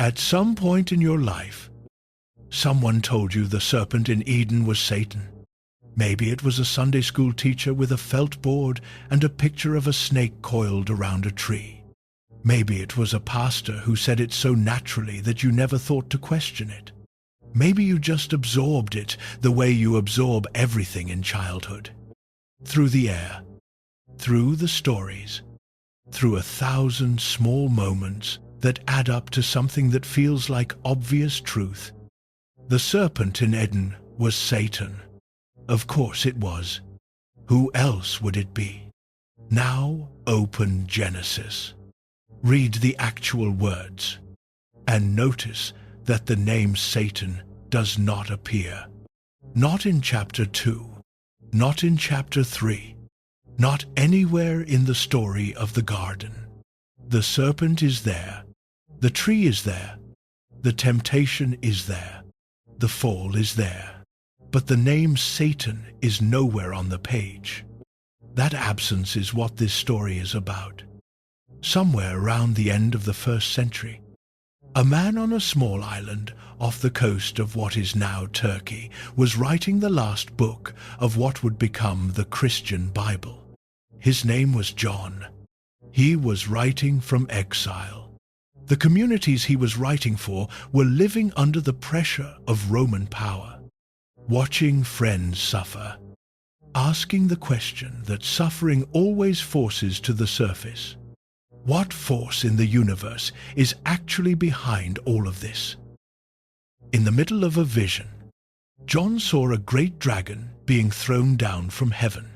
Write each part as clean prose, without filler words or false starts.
At some point in your life, someone told you the serpent in Eden was Satan. Maybe it was a Sunday school teacher with a felt board and a picture of a snake coiled around a tree. Maybe it was a pastor who said it so naturally that you never thought to question it. Maybe you just absorbed it the way you absorb everything in childhood. Through the air, through the stories, through 1,000 small moments that add up to something that feels like obvious truth. The serpent in Eden was Satan. Of course it was. Who else would it be? Now open Genesis. Read the actual words, and notice that the name Satan does not appear. Not in chapter 2, not in chapter 3, not anywhere in the story of the garden. The serpent is there, the tree is there, the temptation is there, the fall is there, but the name Satan is nowhere on the page. That absence is what this story is about. Somewhere around the end of the 1st century, a man on a small island off the coast of what is now Turkey was writing the last book of what would become the Christian Bible. His name was John. He was writing from exile. The communities he was writing for were living under the pressure of Roman power, watching friends suffer, asking the question that suffering always forces to the surface. What force in the universe is actually behind all of this? In the middle of a vision, John saw a great dragon being thrown down from heaven,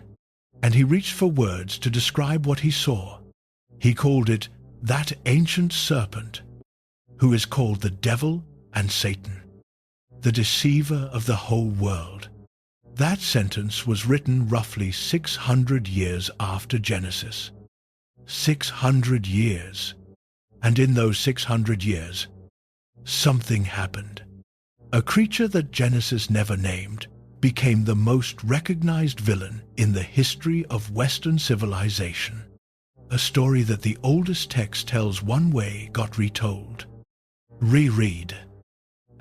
and he reached for words to describe what he saw. He called it that ancient serpent, who is called the devil and Satan, the deceiver of the whole world. That sentence was written roughly 600 years after Genesis. 600 years. And in those 600 years, something happened. A creature that Genesis never named became the most recognized villain in the history of Western civilization. A story that the oldest text tells one way got retold, reread,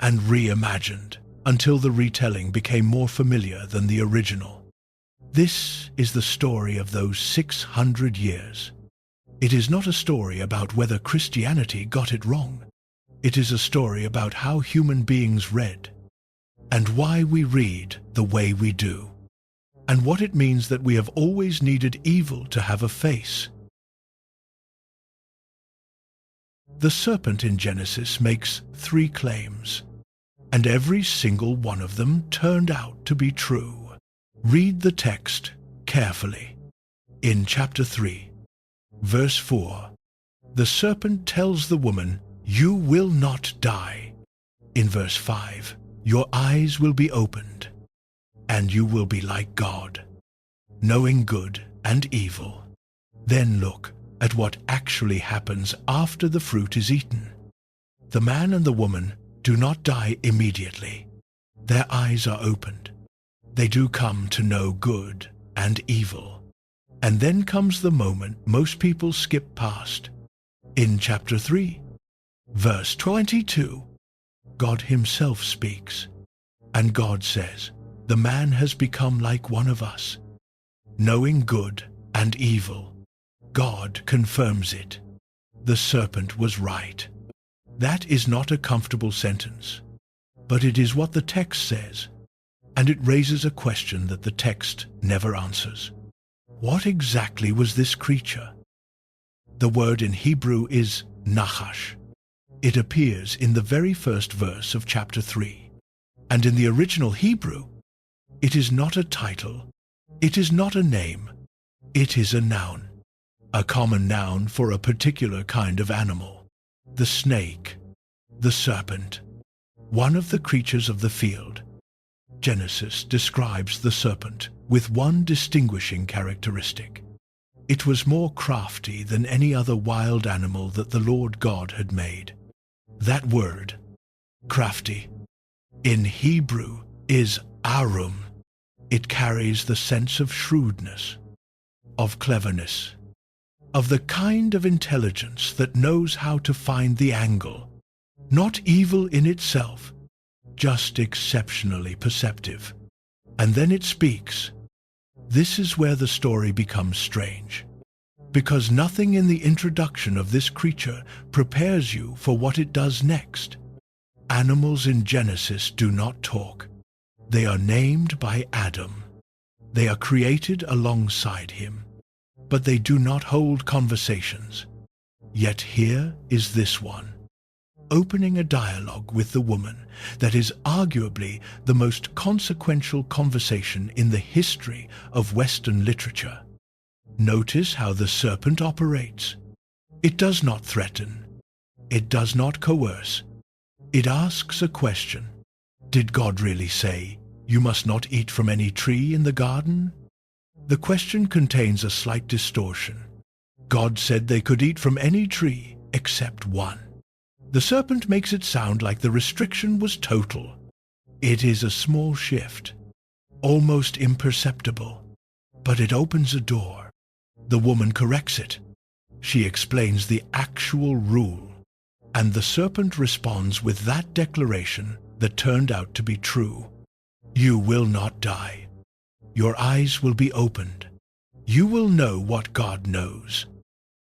and reimagined until the retelling became more familiar than the original. This is the story of those 600 years. It is not a story about whether Christianity got it wrong. It is a story about how human beings read, and why we read the way we do, and what it means that we have always needed evil to have a face. The serpent in Genesis makes 3 claims, and every single one of them turned out to be true. Read the text carefully. In chapter 3, verse 4, the serpent tells the woman, "You will not die." In verse 5, "Your eyes will be opened, and you will be like God, knowing good and evil." Then look at what actually happens after the fruit is eaten. The man and the woman do not die immediately. Their eyes are opened. They do come to know good and evil. And then comes the moment most people skip past. In chapter 3, verse 22, God himself speaks, and God says, "The man has become like one of us, knowing good and evil." God confirms it. The serpent was right. That is not a comfortable sentence, but it is what the text says, and it raises a question that the text never answers. What exactly was this creature? The word in Hebrew is nachash. It appears in the very first verse of chapter 3, and in the original Hebrew, it is not a title, it is not a name, it is a noun, a common noun for a particular kind of animal. The snake, the serpent, one of the creatures of the field. Genesis describes the serpent with one distinguishing characteristic. It was more crafty than any other wild animal that the Lord God had made. That word, crafty, in Hebrew is arum. It carries the sense of shrewdness, of cleverness, of the kind of intelligence that knows how to find the angle, Not evil in itself, just exceptionally perceptive. And then it speaks. This is where the story becomes strange, because nothing in the introduction of this creature prepares you for what it does next. Animals in Genesis do not talk. They are named by Adam. They are created alongside him, but they do not hold conversations. Yet here is this one, opening a dialogue with the woman that is arguably the most consequential conversation in the history of Western literature. Notice how the serpent operates. It does not threaten. It does not coerce. It asks a question. Did God really say, "You must not eat from any tree in the garden"? The question contains a slight distortion. God said they could eat from any tree except one. The serpent makes it sound like the restriction was total. It is a small shift, almost imperceptible, but it opens a door. The woman corrects it. She explains the actual rule, and the serpent responds with that declaration that turned out to be true. You will not die. Your eyes will be opened. You will know what God knows.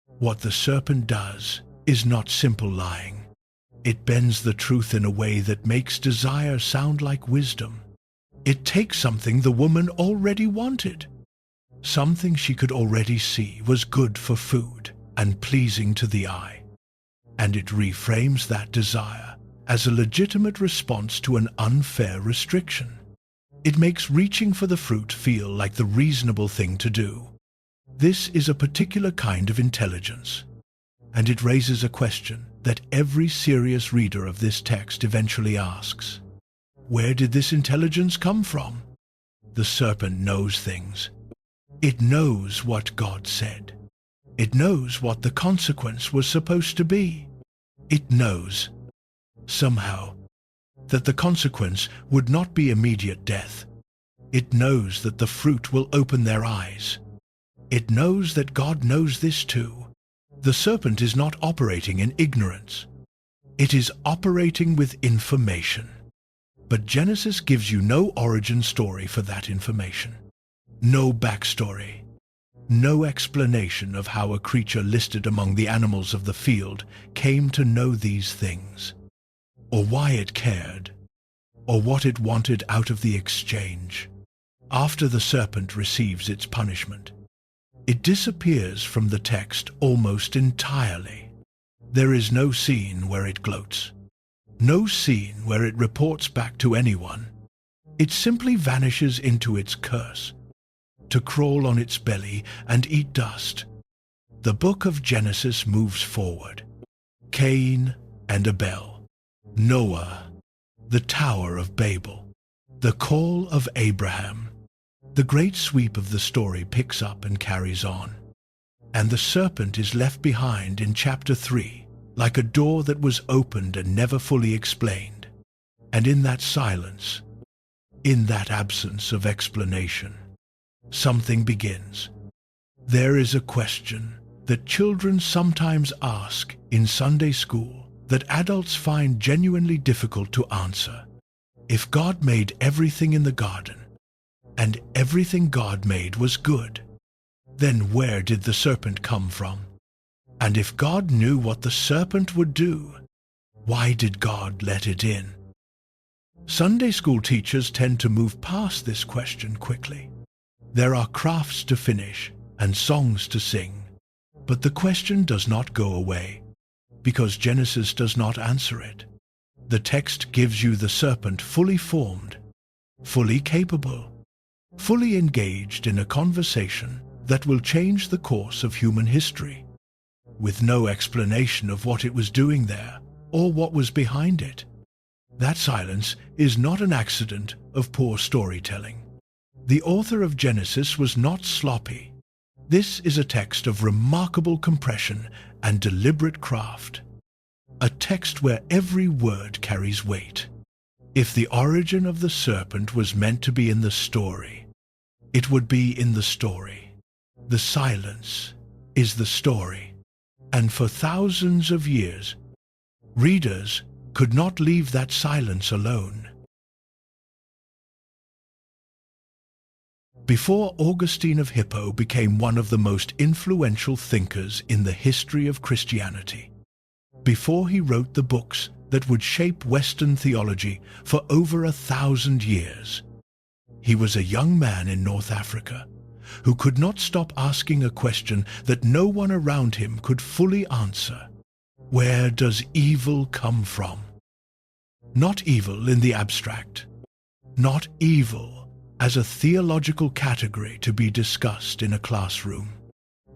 What the serpent does is not simple lying. It bends the truth in a way that makes desire sound like wisdom. It takes something the woman already wanted, something she could already see was good for food and pleasing to the eye, and it reframes that desire as a legitimate response to an unfair restriction. It makes reaching for the fruit feel like the reasonable thing to do. This is a particular kind of intelligence, and it raises a question that every serious reader of this text eventually asks. Where did this intelligence come from? The serpent knows things. It knows what God said. It knows what the consequence was supposed to be. It knows, somehow, that the consequence would not be immediate death. It knows that the fruit will open their eyes. It knows that God knows this too. The serpent is not operating in ignorance. It is operating with information. But Genesis gives you no origin story for that information. No backstory. No explanation of how a creature listed among the animals of the field came to know these things, or why it cared, or what it wanted out of the exchange. After the serpent receives its punishment, it disappears from the text almost entirely. There is no scene where it gloats, no scene where it reports back to anyone. It simply vanishes into its curse, to crawl on its belly and eat dust. The book of Genesis moves forward. Cain and Abel, Noah, the Tower of Babel, the call of Abraham. The great sweep of the story picks up and carries on, and the serpent is left behind in chapter 3, like a door that was opened and never fully explained. And in that silence, in that absence of explanation, something begins. There is a question that children sometimes ask in Sunday school that adults find genuinely difficult to answer. If God made everything in the garden, and everything God made was good, then where did the serpent come from? And if God knew what the serpent would do, why did God let it in? Sunday school teachers tend to move past this question quickly. There are crafts to finish and songs to sing, but the question does not go away, because Genesis does not answer it. The text gives you the serpent fully formed, fully capable, fully engaged in a conversation that will change the course of human history, with no explanation of what it was doing there or what was behind it. That silence is not an accident of poor storytelling. The author of Genesis was not sloppy. This is a text of remarkable compression and deliberate craft, a text where every word carries weight. If the origin of the serpent was meant to be in the story, it would be in the story. The silence is the story. And for thousands of years, readers could not leave that silence alone. Before Augustine of Hippo became one of the most influential thinkers in the history of Christianity, before he wrote the books that would shape Western theology for over 1,000 years, he was a young man in North Africa who could not stop asking a question that no one around him could fully answer. Where does evil come from? Not evil in the abstract, not evil as a theological category to be discussed in a classroom.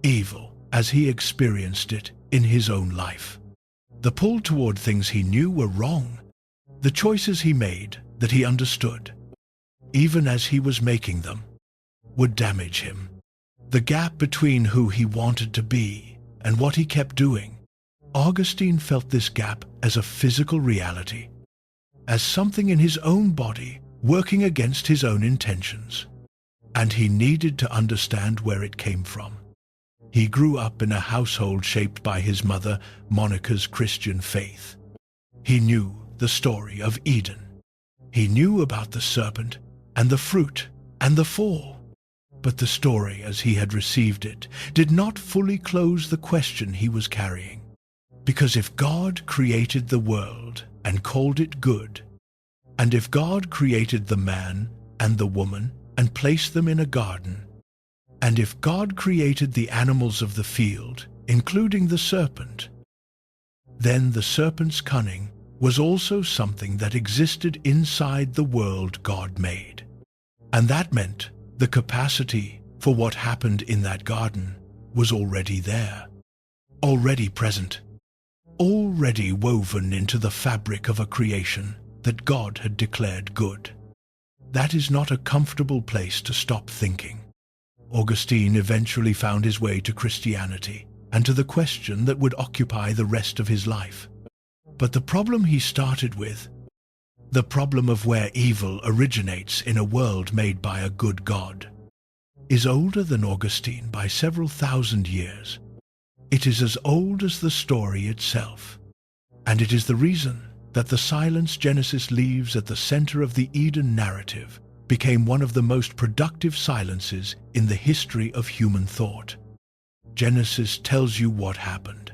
Evil as he experienced it in his own life. The pull toward things he knew were wrong, the choices he made that he understood, even as he was making them, would damage him. The gap between who he wanted to be and what he kept doing. Augustine felt this gap as a physical reality, as something in his own body working against his own intentions, and he needed to understand where it came from. He grew up in a household shaped by his mother Monica's Christian faith. He knew the story of Eden. He knew about the serpent and the fruit and the fall. But the story as he had received it did not fully close the question he was carrying. Because if God created the world and called it good, and if God created the man and the woman and placed them in a garden, and if God created the animals of the field, including the serpent, then the serpent's cunning was also something that existed inside the world God made. And that meant the capacity for what happened in that garden was already there, already present, already woven into the fabric of a creation that God had declared good. That is not a comfortable place to stop thinking. Augustine eventually found his way to Christianity and to the question that would occupy the rest of his life. But the problem he started with, the problem of where evil originates in a world made by a good God, is older than Augustine by several thousand years. It is as old as the story itself, and it is the reason that the silence Genesis leaves at the center of the Eden narrative became one of the most productive silences in the history of human thought. Genesis tells you what happened.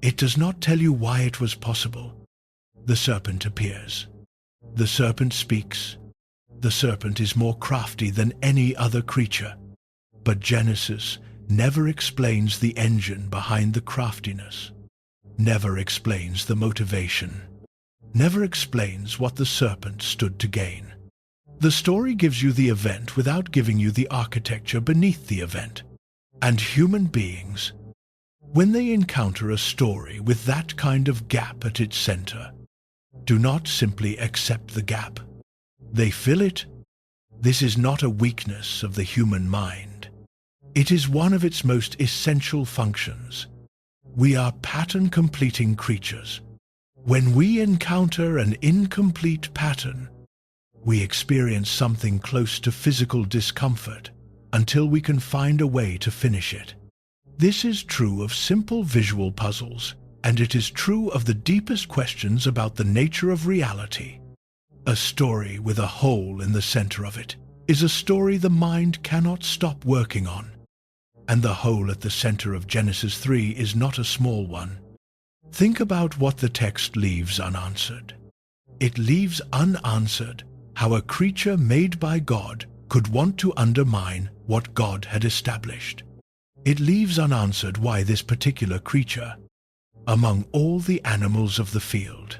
It does not tell you why it was possible. The serpent appears. The serpent speaks. The serpent is more crafty than any other creature. But Genesis never explains the engine behind the craftiness, never explains the motivation, never explains what the serpent stood to gain. The story gives you the event without giving you the architecture beneath the event. And human beings, when they encounter a story with that kind of gap at its center, do not simply accept the gap. They fill it. This is not a weakness of the human mind. It is one of its most essential functions. We are pattern-completing creatures. When we encounter an incomplete pattern, we experience something close to physical discomfort until we can find a way to finish it. This is true of simple visual puzzles, and it is true of the deepest questions about the nature of reality. A story with a hole in the center of it is a story the mind cannot stop working on. And the hole at the center of Genesis 3 is not a small one. Think about what the text leaves unanswered. It leaves unanswered how a creature made by God could want to undermine what God had established. It leaves unanswered why this particular creature, among all the animals of the field,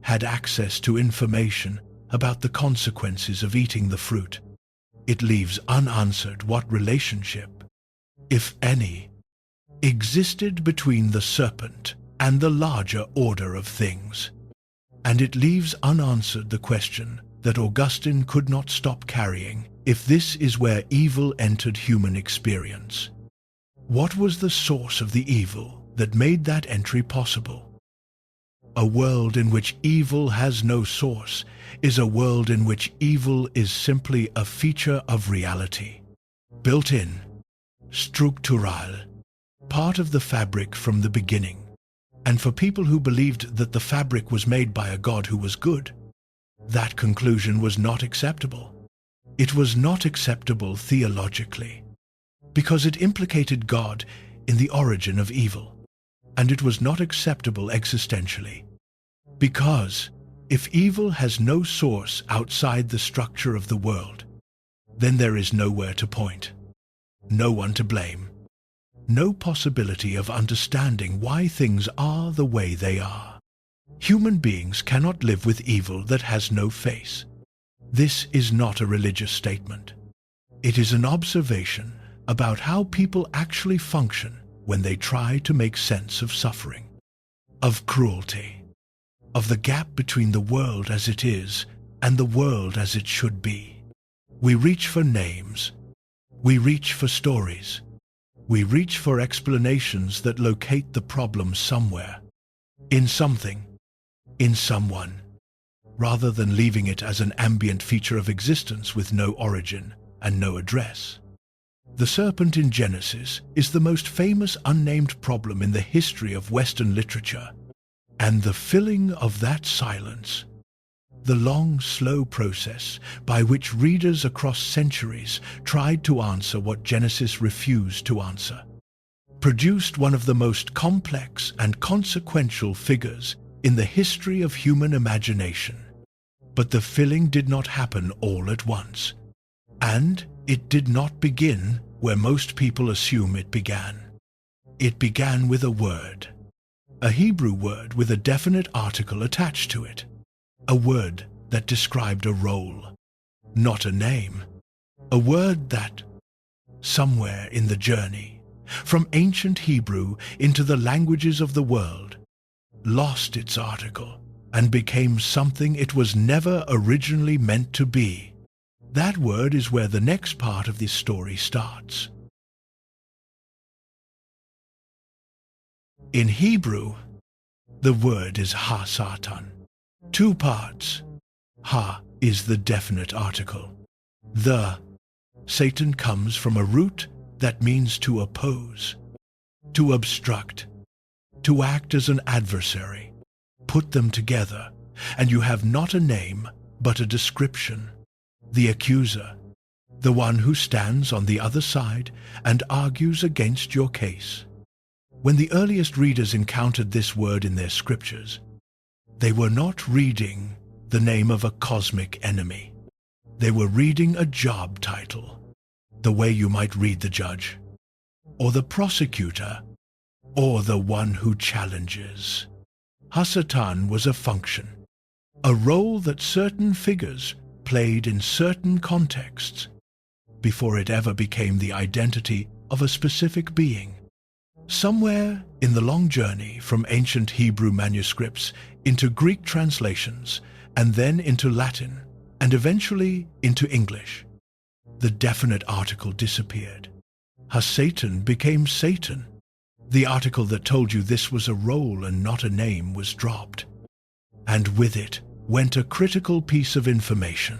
had access to information about the consequences of eating the fruit. It leaves unanswered what relationship, if any, existed between the serpent and the larger order of things. And it leaves unanswered the question that Augustine could not stop carrying: if this is where evil entered human experience, what was the source of the evil that made that entry possible? A world in which evil has no source is a world in which evil is simply a feature of reality, built in, structural, part of the fabric from the beginning. And for people who believed that the fabric was made by a God who was good, that conclusion was not acceptable. It was not acceptable theologically, because it implicated God in the origin of evil, and it was not acceptable existentially, because if evil has no source outside the structure of the world, then there is nowhere to point, no one to blame, no possibility of understanding why things are the way they are. Human beings cannot live with evil that has no face. This is not a religious statement. It is an observation about how people actually function when they try to make sense of suffering, of cruelty, of the gap between the world as it is and the world as it should be. We reach for names. We reach for stories. We reach for explanations that locate the problem somewhere, in something, in someone, rather than leaving it as an ambient feature of existence with no origin and no address. The serpent in Genesis is the most famous unnamed problem in the history of Western literature, and the filling of that silence, the long, slow process by which readers across centuries tried to answer what Genesis refused to answer, produced one of the most complex and consequential figures in the history of human imagination. But the filling did not happen all at once, and it did not begin where most people assume it began. It began with a word, a Hebrew word with a definite article attached to it. A word that described a role, not a name. A word that, somewhere in the journey, from ancient Hebrew into the languages of the world, lost its article and became something it was never originally meant to be. That word is where the next part of this story starts. In Hebrew, the word is ha-satan. Two parts. Ha is the definite article. The Satan comes from a root that means to oppose, to obstruct, to act as an adversary. Put them together, and you have not a name, but a description. The accuser, the one who stands on the other side and argues against your case. When the earliest readers encountered this word in their scriptures, they were not reading the name of a cosmic enemy. They were reading a job title, the way you might read the judge, or the prosecutor, or the one who challenges. Ha-satan was a function, a role that certain figures played in certain contexts, before it ever became the identity of a specific being. Somewhere in the long journey from ancient Hebrew manuscripts into Greek translations, and then into Latin, and eventually into English, the definite article disappeared. Ha-satan became Satan. The article that told you this was a role and not a name was dropped. And with it went a critical piece of information.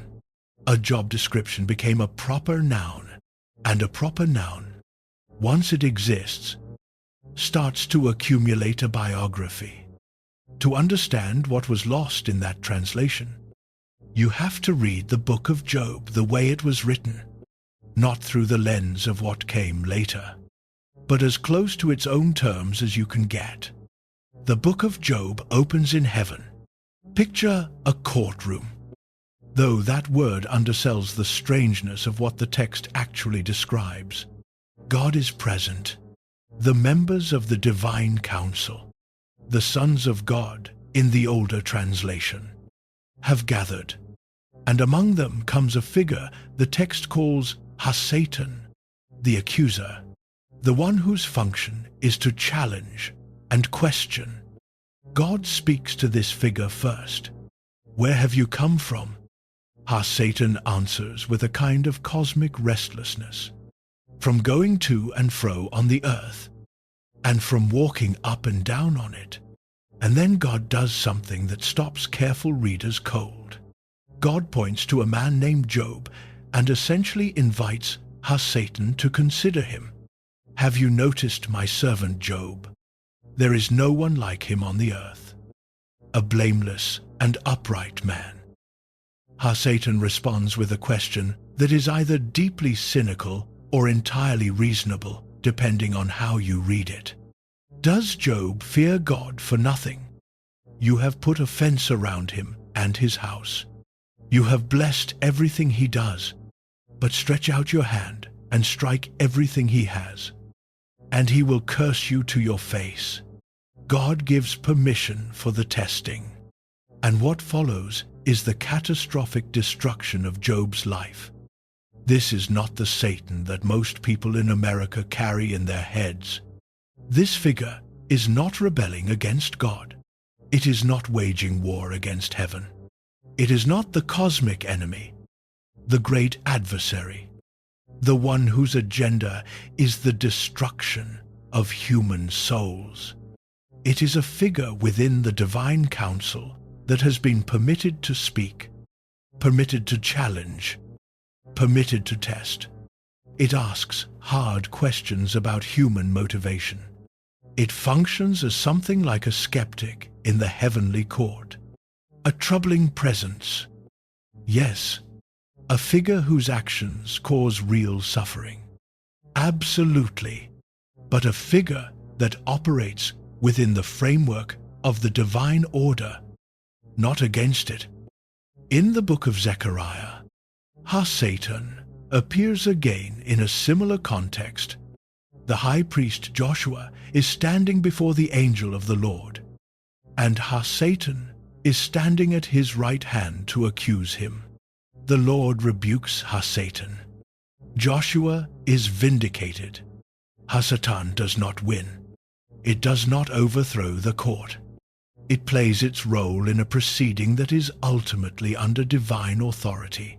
A job description became a proper noun, and a proper noun, once it exists, starts to accumulate a biography. To understand what was lost in that translation, you have to read the book of Job the way it was written, not through the lens of what came later, but as close to its own terms as you can get. The book of Job opens in heaven. Picture a courtroom, though that word undersells the strangeness of what the text actually describes. God is present. The members of the divine council, the sons of God in the older translation, have gathered, and among them comes a figure the text calls Ha-satan, the accuser, the one whose function is to challenge and question. God speaks to this figure first. Where have you come from? Ha-satan answers with a kind of cosmic restlessness, from going to and fro on the earth, and from walking up and down on it. And then God does something that stops careful readers cold. God points to a man named Job and essentially invites Ha-satan to consider him. Have you noticed my servant Job? There is no one like him on the earth, a blameless and upright man. Satan responds with a question that is either deeply cynical or entirely reasonable, depending on how you read it. Does Job fear God for nothing? You have put a fence around him and his house. You have blessed everything he does, but stretch out your hand and strike everything he has, and he will curse you to your face. God gives permission for the testing, and what follows is the catastrophic destruction of Job's life. This is not the Satan that most people in America carry in their heads. This figure is not rebelling against God. It is not waging war against heaven. It is not the cosmic enemy, the great adversary, the one whose agenda is the destruction of human souls. It is a figure within the divine council that has been permitted to speak, permitted to challenge, permitted to test. It asks hard questions about human motivation. It functions as something like a skeptic in the heavenly court, a troubling presence. Yes, a figure whose actions cause real suffering. Absolutely, but a figure that operates within the framework of the divine order, not against it. In the book of Zechariah, Satan appears again in a similar context. The high priest Joshua is standing before the angel of the Lord, and Satan is standing at his right hand to accuse him. The Lord rebukes Satan. Joshua is vindicated. Satan does not win. It does not overthrow the court. It plays its role in a proceeding that is ultimately under divine authority.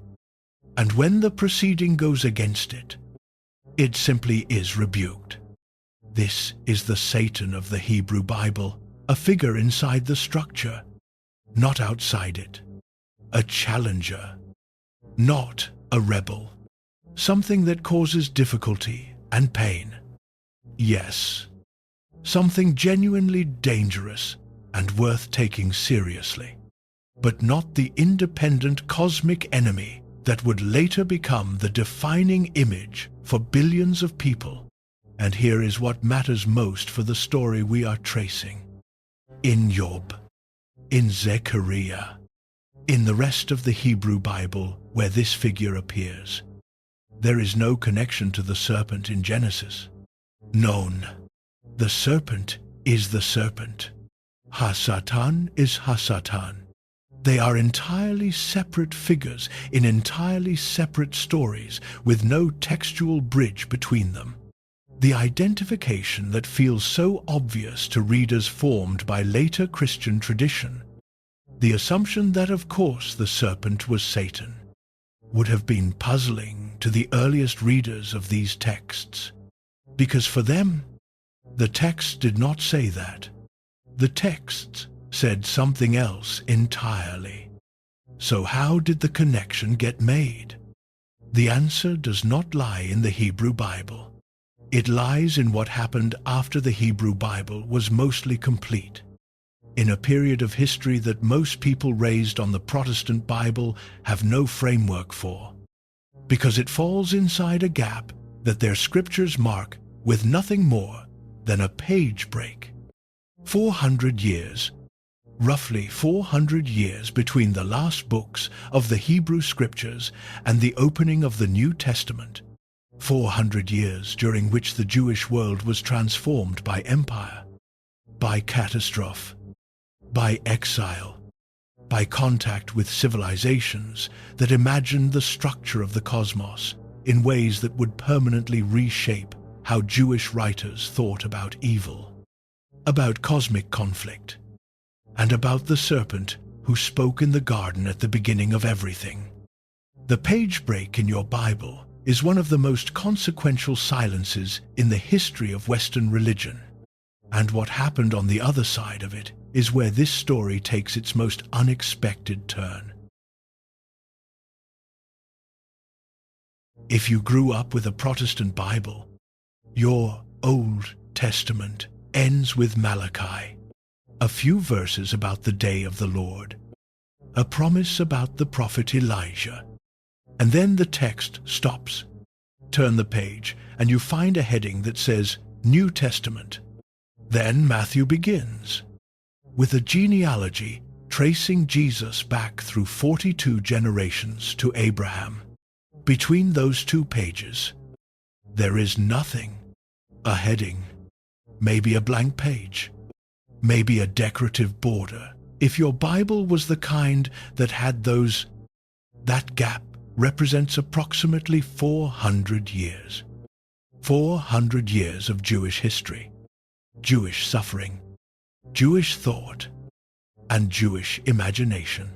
And when the proceeding goes against it, it simply is rebuked. This is the Satan of the Hebrew Bible, a figure inside the structure, not outside it. A challenger, not a rebel. Something that causes difficulty and pain. Yes, something genuinely dangerous and worth taking seriously, but not the independent cosmic enemy that would later become the defining image for billions of people. And here is what matters most for the story we are tracing. In Job, in Zechariah, in the rest of the Hebrew Bible where this figure appears, there is no connection to the serpent in Genesis. Known. The serpent is the serpent. Satan is Satan. They are entirely separate figures in entirely separate stories with no textual bridge between them. The identification that feels so obvious to readers formed by later Christian tradition, the assumption that of course the serpent was Satan, would have been puzzling to the earliest readers of these texts, because for them, the text did not say that. The texts said something else entirely. So how did the connection get made? The answer does not lie in the Hebrew Bible. It lies in what happened after the Hebrew Bible was mostly complete, in a period of history that most people raised on the Protestant Bible have no framework for, because it falls inside a gap that their scriptures mark with nothing more than a page break. 400 years, roughly 400 years between the last books of the Hebrew Scriptures and the opening of the New Testament. 400 years during which the Jewish world was transformed by empire, by catastrophe, by exile, by contact with civilizations that imagined the structure of the cosmos in ways that would permanently reshape how Jewish writers thought about evil, about cosmic conflict, and about the serpent who spoke in the garden at the beginning of everything. The page break in your Bible is one of the most consequential silences in the history of Western religion, and what happened on the other side of it is where this story takes its most unexpected turn. If you grew up with a Protestant Bible, your Old Testament ends with Malachi, a few verses about the day of the Lord, a promise about the prophet Elijah, and then the text stops. Turn the page and you find a heading that says New Testament. Then Matthew begins with a genealogy tracing Jesus back through 42 generations to Abraham. Between those two pages, there is nothing. A heading, maybe a blank page, maybe a decorative border. If your Bible was the kind that had those, that gap represents approximately 400 years. 400 years of Jewish history, Jewish suffering, Jewish thought, and Jewish imagination.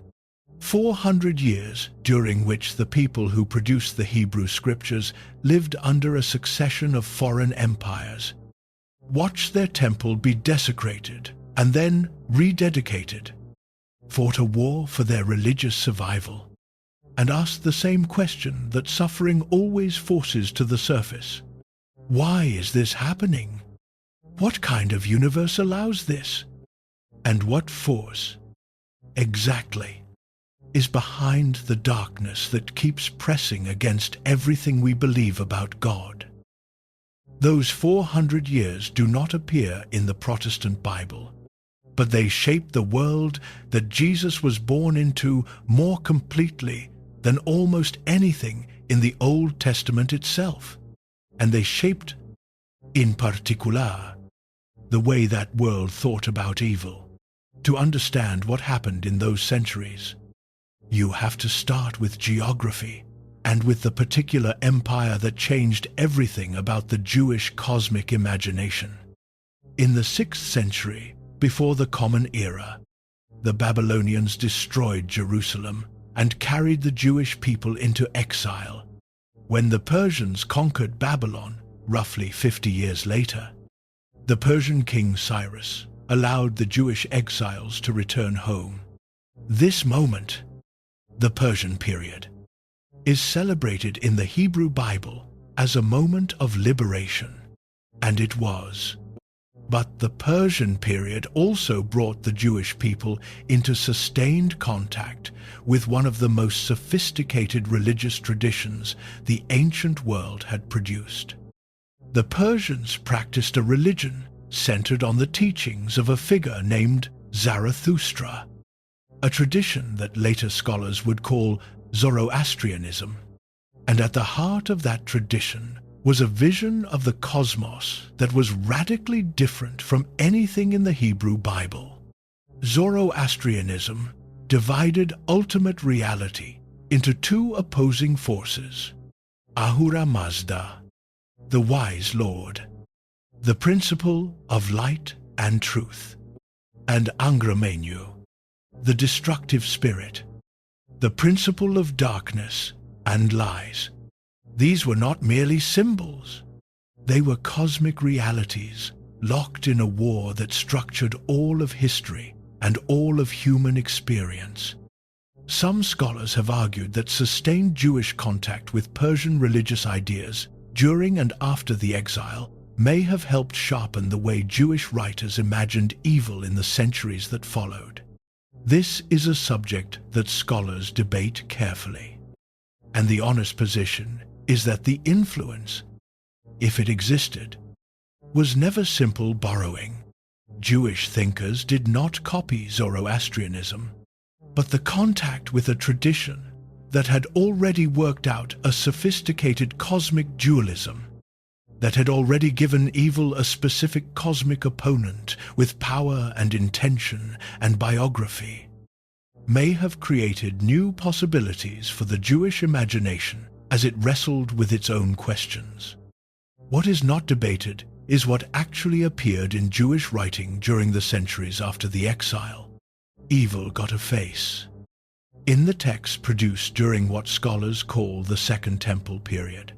400 years during which the people who produced the Hebrew Scriptures lived under a succession of foreign empires, watched their temple be desecrated and then rededicated, fought a war for their religious survival, and asked the same question that suffering always forces to the surface. Why is this happening? What kind of universe allows this? And what force, exactly, is behind the darkness that keeps pressing against everything we believe about God? Those 400 years do not appear in the Protestant Bible, but they shape the world that Jesus was born into more completely than almost anything in the Old Testament itself. And they shaped, in particular, the way that world thought about evil. To understand what happened in those centuries, you have to start with geography and with the particular empire that changed everything about the Jewish cosmic imagination. In the 6th century, before the Common Era, the Babylonians destroyed Jerusalem and carried the Jewish people into exile. When the Persians conquered Babylon, roughly 50 years later, the Persian king Cyrus allowed the Jewish exiles to return home. This moment, the Persian period, is celebrated in the Hebrew Bible as a moment of liberation, and it was. But the Persian period also brought the Jewish people into sustained contact with one of the most sophisticated religious traditions the ancient world had produced. The Persians practiced a religion centered on the teachings of a figure named Zarathustra, a tradition that later scholars would call Zoroastrianism. And at the heart of that tradition was a vision of the cosmos that was radically different from anything in the Hebrew Bible. Zoroastrianism divided ultimate reality into two opposing forces: Ahura Mazda, the wise Lord, the principle of light and truth, and Angra Mainyu, the destructive spirit, the principle of darkness and lies. These were not merely symbols. They were cosmic realities, locked in a war that structured all of history and all of human experience. Some scholars have argued that sustained Jewish contact with Persian religious ideas during and after the exile may have helped sharpen the way Jewish writers imagined evil in the centuries that followed. This is a subject that scholars debate carefully, and the honest position is that the influence, if it existed, was never simple borrowing. Jewish thinkers did not copy Zoroastrianism, but the contact with a tradition that had already worked out a sophisticated cosmic dualism, that had already given evil a specific cosmic opponent with power and intention and biography, may have created new possibilities for the Jewish imagination as it wrestled with its own questions. What is not debated is what actually appeared in Jewish writing during the centuries after the exile. Evil got a face. In the texts produced during what scholars call the Second Temple period,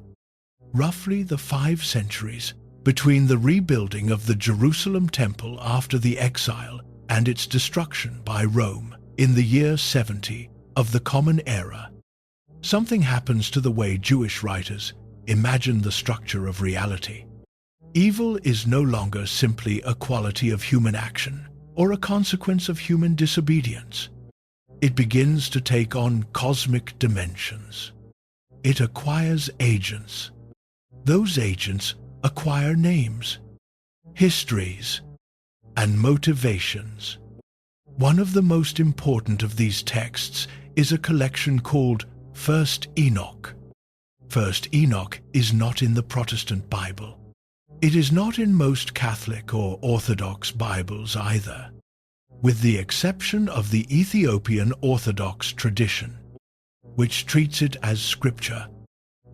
roughly the 5 centuries between the rebuilding of the Jerusalem temple after the exile and its destruction by Rome in the year 70 of the Common Era, something happens to the way Jewish writers imagine the structure of reality. Evil is no longer simply a quality of human action or a consequence of human disobedience. It begins to take on cosmic dimensions. It acquires agents. Those agents acquire names, histories, and motivations. One of the most important of these texts is a collection called First Enoch. First Enoch is not in the Protestant Bible. It is not in most Catholic or Orthodox Bibles either, with the exception of the Ethiopian Orthodox tradition, which treats it as scripture,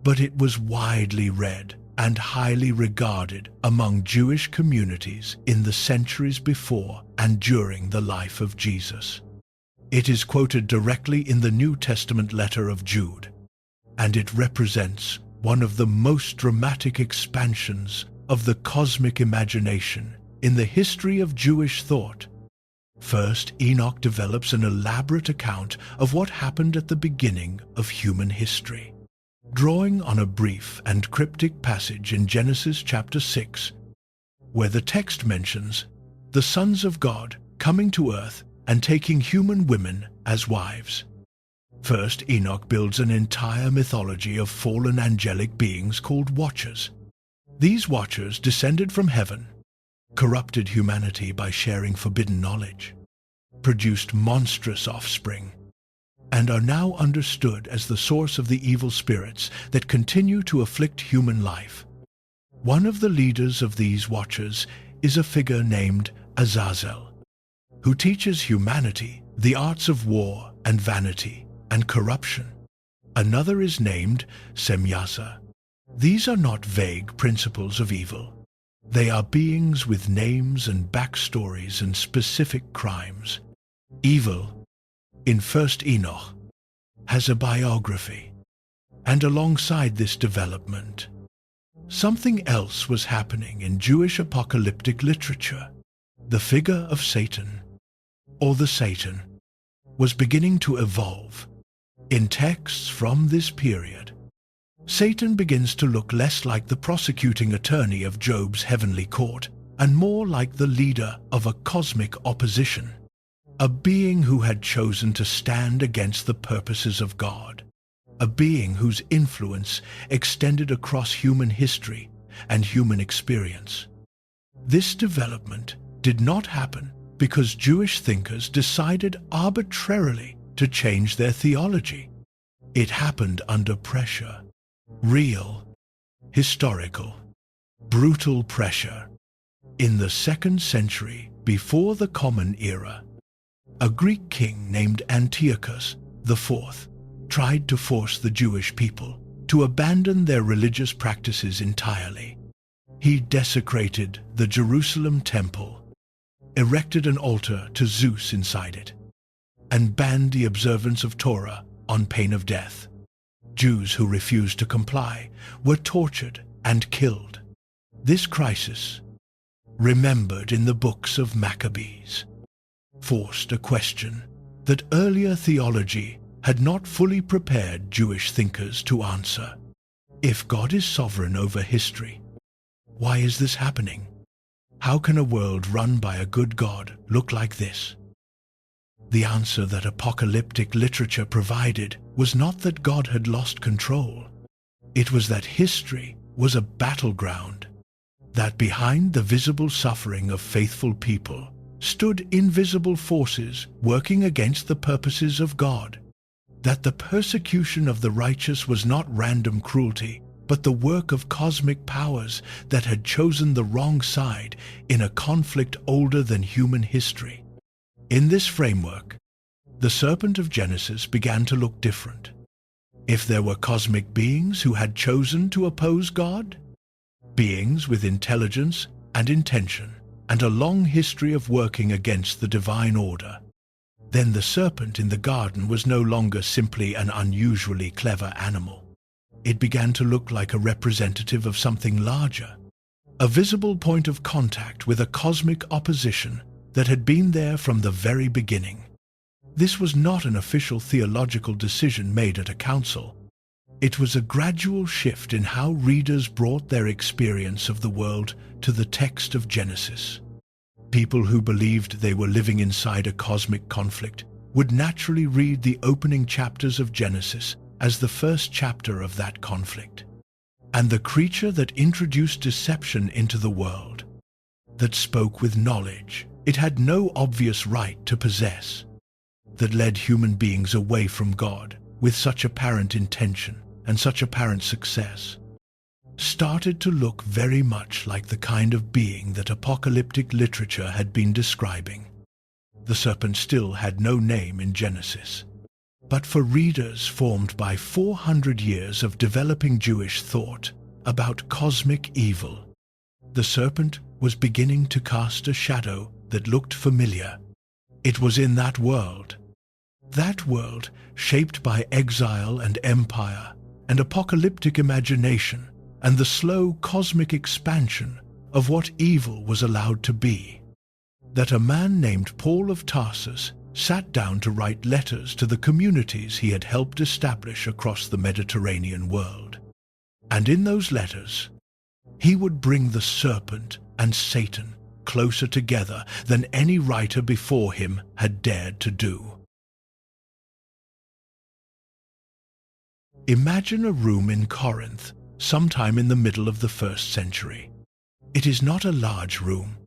but it was widely read and highly regarded among Jewish communities in the centuries before and during the life of Jesus. It is quoted directly in the New Testament letter of Jude, and it represents one of the most dramatic expansions of the cosmic imagination in the history of Jewish thought. First, Enoch develops an elaborate account of what happened at the beginning of human history, drawing on a brief and cryptic passage in Genesis chapter 6, where the text mentions the sons of God coming to earth and taking human women as wives. First, Enoch builds an entire mythology of fallen angelic beings called Watchers. These Watchers descended from heaven, corrupted humanity by sharing forbidden knowledge, produced monstrous offspring, and are now understood as the source of the evil spirits that continue to afflict human life. One of the leaders of these Watchers is a figure named Azazel, who teaches humanity the arts of war and vanity and corruption. Another is named Semyasa. These are not vague principles of evil. They are beings with names and backstories and specific crimes. Evil, in First Enoch, has a biography. And alongside this development, something else was happening in Jewish apocalyptic literature. The figure of Satan, or the Satan, was beginning to evolve. In texts from this period, Satan begins to look less like the prosecuting attorney of Job's heavenly court and more like the leader of a cosmic opposition, a being who had chosen to stand against the purposes of God, a being whose influence extended across human history and human experience. This development did not happen because Jewish thinkers decided arbitrarily to change their theology. It happened under pressure. Real, historical, brutal pressure. In the 2nd century before the Common Era, a Greek king named Antiochus IV tried to force the Jewish people to abandon their religious practices entirely. He desecrated the Jerusalem temple, erected an altar to Zeus inside it, and banned the observance of Torah on pain of death. Jews who refused to comply were tortured and killed. This crisis, remembered in the books of Maccabees, forced a question that earlier theology had not fully prepared Jewish thinkers to answer. If God is sovereign over history, why is this happening? How can a world run by a good God look like this? The answer that apocalyptic literature provided was not that God had lost control. It was that history was a battleground, that behind the visible suffering of faithful people stood invisible forces working against the purposes of God, that the persecution of the righteous was not random cruelty, but the work of cosmic powers that had chosen the wrong side in a conflict older than human history. In this framework, the serpent of Genesis began to look different. If there were cosmic beings who had chosen to oppose God, beings with intelligence and intention, and a long history of working against the divine order, then the serpent in the garden was no longer simply an unusually clever animal. It began to look like a representative of something larger, a visible point of contact with a cosmic opposition that had been there from the very beginning. This was not an official theological decision made at a council. It was a gradual shift in how readers brought their experience of the world to the text of Genesis. People who believed they were living inside a cosmic conflict would naturally read the opening chapters of Genesis as the first chapter of that conflict. And the creature that introduced deception into the world, that spoke with knowledge it had no obvious right to possess, that led human beings away from God with such apparent intention and such apparent success, started to look very much like the kind of being that apocalyptic literature had been describing. The serpent still had no name in Genesis, but for readers formed by 400 years of developing Jewish thought about cosmic evil, the serpent was beginning to cast a shadow that looked familiar. It was in that world shaped by exile and empire and apocalyptic imagination and the slow cosmic expansion of what evil was allowed to be, that a man named Paul of Tarsus sat down to write letters to the communities he had helped establish across the Mediterranean world. And in those letters, he would bring the serpent and Satan closer together than any writer before him had dared to do. Imagine a room in Corinth, sometime in the middle of the 1st century. It is not a large room.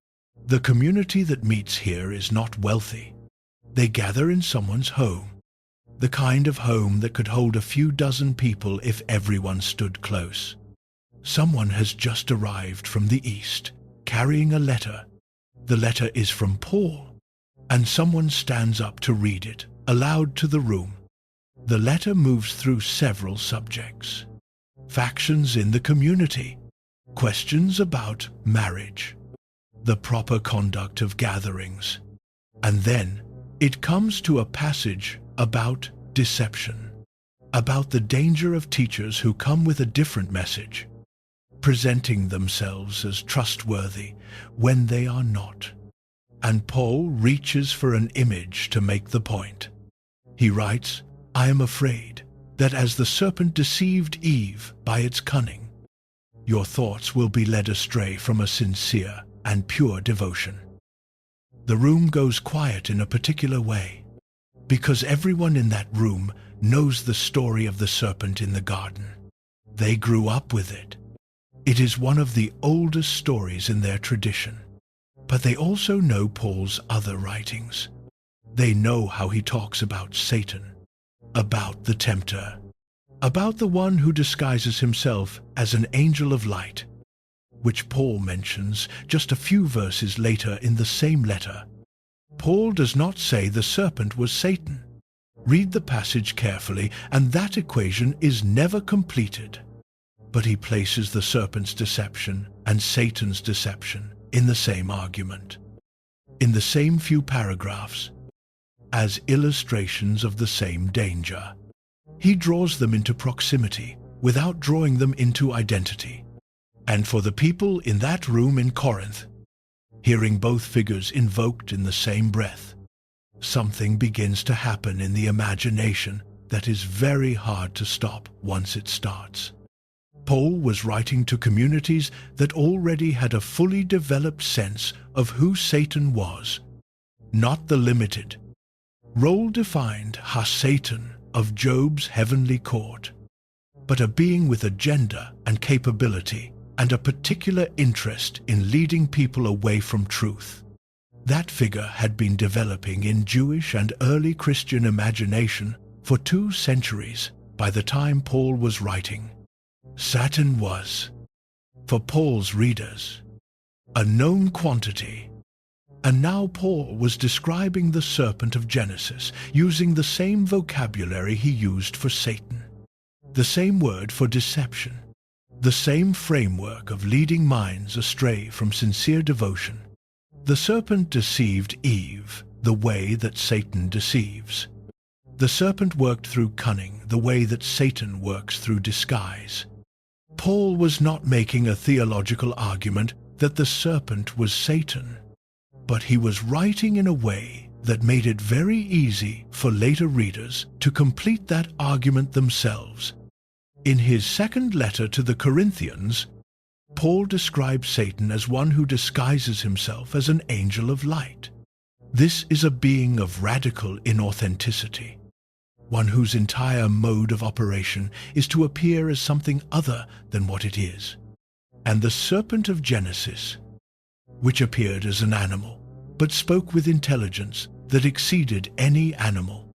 The community that meets here is not wealthy. They gather in someone's home, the kind of home that could hold a few dozen people if everyone stood close. Someone has just arrived from the east, carrying a letter. The letter is from Paul, and someone stands up to read it aloud to the room. The letter moves through several subjects: factions in the community, questions about marriage, the proper conduct of gatherings, and then it comes to a passage about deception, about the danger of teachers who come with a different message, presenting themselves as trustworthy when they are not. And Paul reaches for an image to make the point. He writes, "I am afraid that as the serpent deceived Eve by its cunning, your thoughts will be led astray from a sincere and pure devotion." The room goes quiet in a particular way, because everyone in that room knows the story of the serpent in the garden. They grew up with it. It is one of the oldest stories in their tradition. But they also know Paul's other writings. They know how he talks about Satan, about the tempter, about the one who disguises himself as an angel of light, which Paul mentions just a few verses later in the same letter. Paul does not say the serpent was Satan. Read the passage carefully, and that equation is never completed. But he places the serpent's deception and Satan's deception in the same argument, in the same few paragraphs, as illustrations of the same danger. He draws them into proximity without drawing them into identity. And for the people in that room in Corinth, hearing both figures invoked in the same breath, something begins to happen in the imagination that is very hard to stop once it starts. Paul was writing to communities that already had a fully developed sense of who Satan was, not the limited, role-defined ha-Satan of Job's heavenly court, but a being with agenda and capability and a particular interest in leading people away from truth. That figure had been developing in Jewish and early Christian imagination for 2 centuries by the time Paul was writing. Satan was, for Paul's readers, a known quantity. And now Paul was describing the serpent of Genesis using the same vocabulary he used for Satan, the same word for deception, the same framework of leading minds astray from sincere devotion. The serpent deceived Eve the way that Satan deceives. The serpent worked through cunning the way that Satan works through disguise. Paul was not making a theological argument that the serpent was Satan, but he was writing in a way that made it very easy for later readers to complete that argument themselves. In his second letter to the Corinthians, Paul describes Satan as one who disguises himself as an angel of light. This is a being of radical inauthenticity, one whose entire mode of operation is to appear as something other than what it is. And the serpent of Genesis, which appeared as an animal, but spoke with intelligence that exceeded any animal,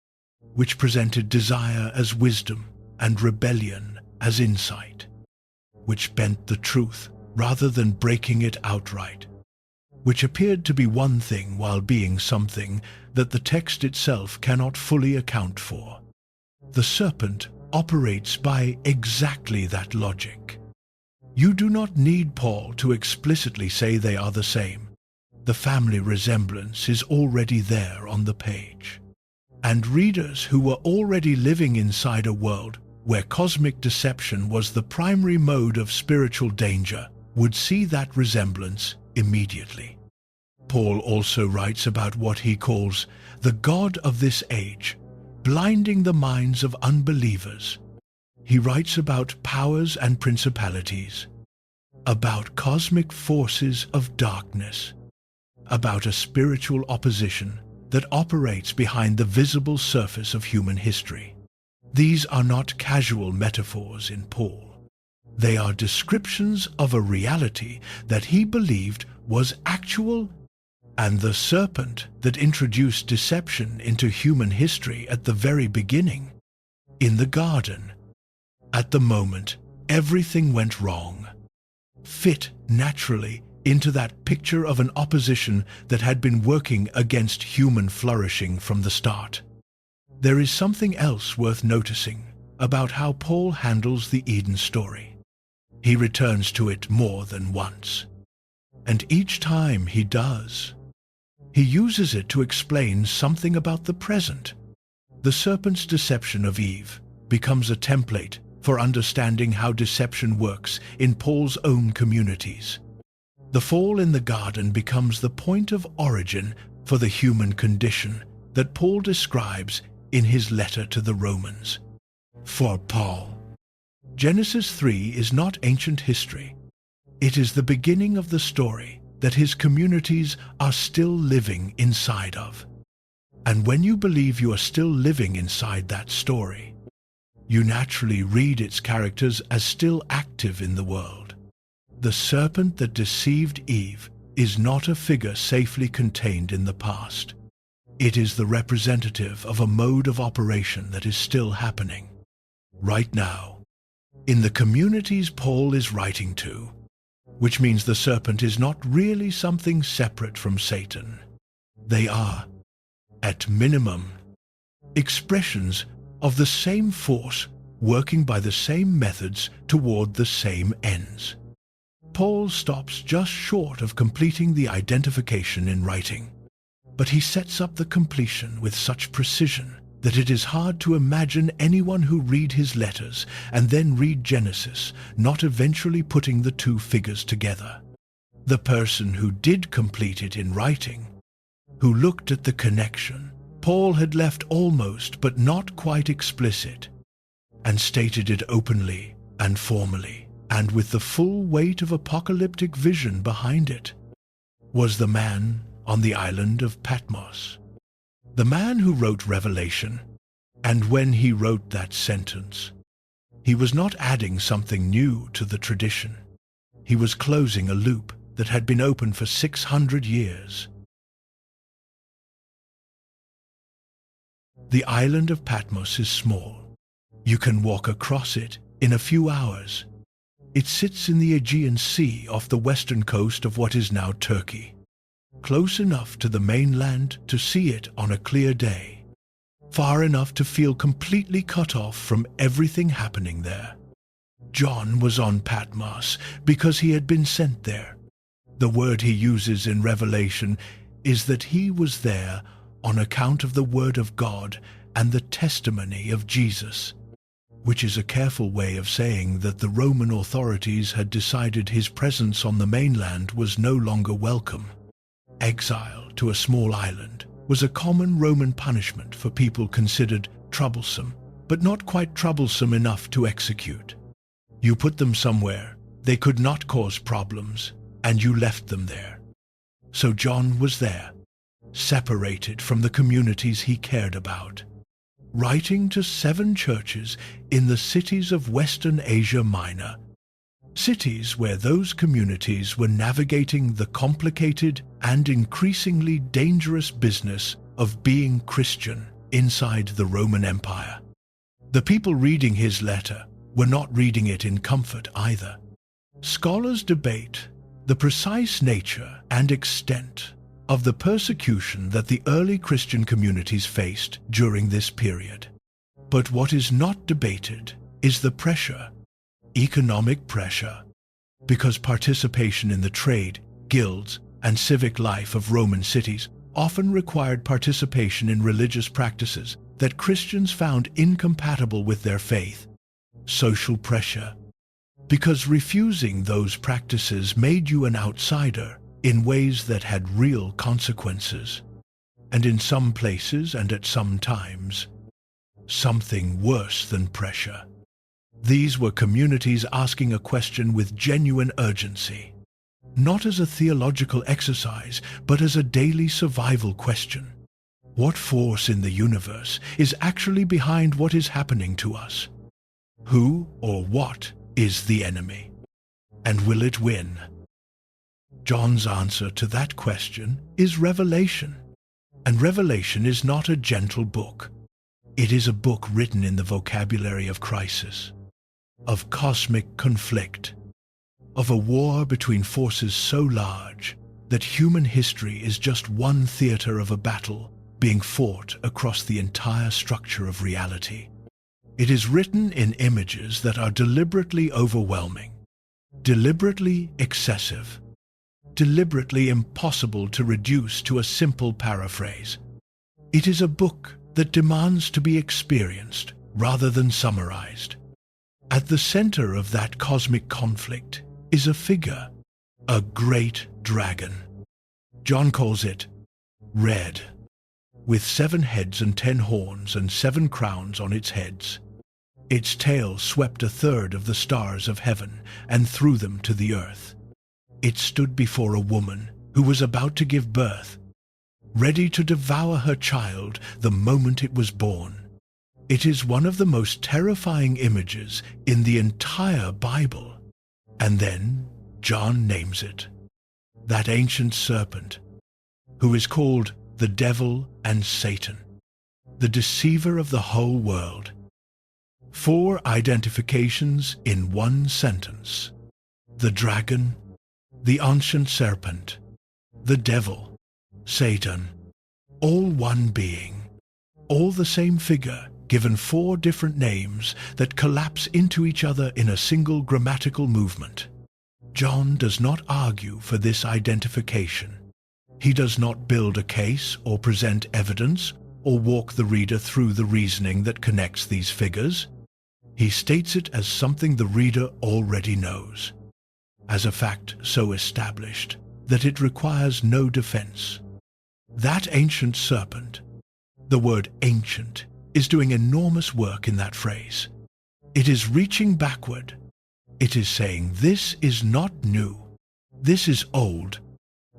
which presented desire as wisdom and rebellion as insight, which bent the truth rather than breaking it outright, which appeared to be one thing while being something that the text itself cannot fully account for. The serpent operates by exactly that logic. You do not need Paul to explicitly say they are the same. The family resemblance is already there on the page. And readers who were already living inside a world where cosmic deception was the primary mode of spiritual danger would see that resemblance immediately. Paul also writes about what he calls the God of this age, blinding the minds of unbelievers. He writes about powers and principalities, about cosmic forces of darkness, about a spiritual opposition that operates behind the visible surface of human history. These are not casual metaphors in Paul. They are descriptions of a reality that he believed was actual, and the serpent that introduced deception into human history at the very beginning, in the garden. At the moment everything went wrong, fit naturally into that picture of an opposition that had been working against human flourishing from the start. There is something else worth noticing about how Paul handles the Eden story. He returns to it more than once, and each time he does, he uses it to explain something about the present. The serpent's deception of Eve becomes a template for understanding how deception works in Paul's own communities. The fall in the garden becomes the point of origin for the human condition that Paul describes in his letter to the Romans. For Paul, Genesis 3 is not ancient history. It is the beginning of the story that his communities are still living inside of. And when you believe you are still living inside that story, you naturally read its characters as still active in the world. The serpent that deceived Eve is not a figure safely contained in the past. It is the representative of a mode of operation that is still happening right now in the communities Paul is writing to, which means the serpent is not really something separate from Satan. They are, at minimum, expressions of the same force working by the same methods toward the same ends. Paul stops just short of completing the identification in writing, but he sets up the completion with such precision that it is hard to imagine anyone who read his letters and then read Genesis not eventually putting the two figures together. The person who did complete it in writing, who looked at the connection Paul had left almost but not quite explicit, and stated it openly and formally, and with the full weight of apocalyptic vision behind it, was the man on the island of Patmos. The man who wrote Revelation, and when he wrote that sentence, he was not adding something new to the tradition. He was closing a loop that had been open for 600 years. The island of Patmos is small. You can walk across it in a few hours. It sits in the Aegean Sea off the western coast of what is now Turkey, close enough to the mainland to see it on a clear day, far enough to feel completely cut off from everything happening there. John was on Patmos because he had been sent there. The word he uses in Revelation is that he was there on account of the Word of God and the testimony of Jesus, which is a careful way of saying that the Roman authorities had decided his presence on the mainland was no longer welcome. Exile to a small island was a common Roman punishment for people considered troublesome but not quite troublesome enough to execute. You put them somewhere they could not cause problems, and you left them there. So John was there, separated from the communities he cared about, writing to 7 churches in the cities of Western Asia Minor, cities where those communities were navigating the complicated and increasingly dangerous business of being Christian inside the Roman Empire. The people reading his letter were not reading it in comfort either. Scholars debate the precise nature and extent of the persecution that the early Christian communities faced during this period. But what is not debated is the pressure, economic pressure, because participation in the trade, guilds, and civic life of Roman cities often required participation in religious practices that Christians found incompatible with their faith. Social pressure, because refusing those practices made you an outsider in ways that had real consequences, and in some places and at some times, something worse than pressure. These were communities asking a question with genuine urgency, not as a theological exercise, but as a daily survival question. What force in the universe is actually behind what is happening to us? Who or what is the enemy? And will it win? John's answer to that question is Revelation. And Revelation is not a gentle book. It is a book written in the vocabulary of crisis, of cosmic conflict, of a war between forces so large that human history is just one theater of a battle being fought across the entire structure of reality. It is written in images that are deliberately overwhelming, deliberately excessive, deliberately impossible to reduce to a simple paraphrase. It is a book that demands to be experienced rather than summarized. At the center of that cosmic conflict is a figure, a great dragon. John calls it red, with 7 heads and 10 horns and 7 crowns on its heads. Its tail swept 1/3 of the stars of heaven and threw them to the earth. It stood before a woman who was about to give birth, ready to devour her child the moment it was born. It is one of the most terrifying images in the entire Bible. And then John names it, that ancient serpent, who is called the devil and Satan, the deceiver of the whole world. 4 identifications in one sentence: the dragon, the ancient serpent, the devil, Satan, all one being, all the same figure, given 4 different names that collapse into each other in a single grammatical movement. John does not argue for this identification. He does not build a case or present evidence or walk the reader through the reasoning that connects these figures. He states it as something the reader already knows, as a fact so established that it requires no defense. That ancient serpent, the word ancient, is doing enormous work in that phrase. It is reaching backward. It is saying, this is not new. This is old.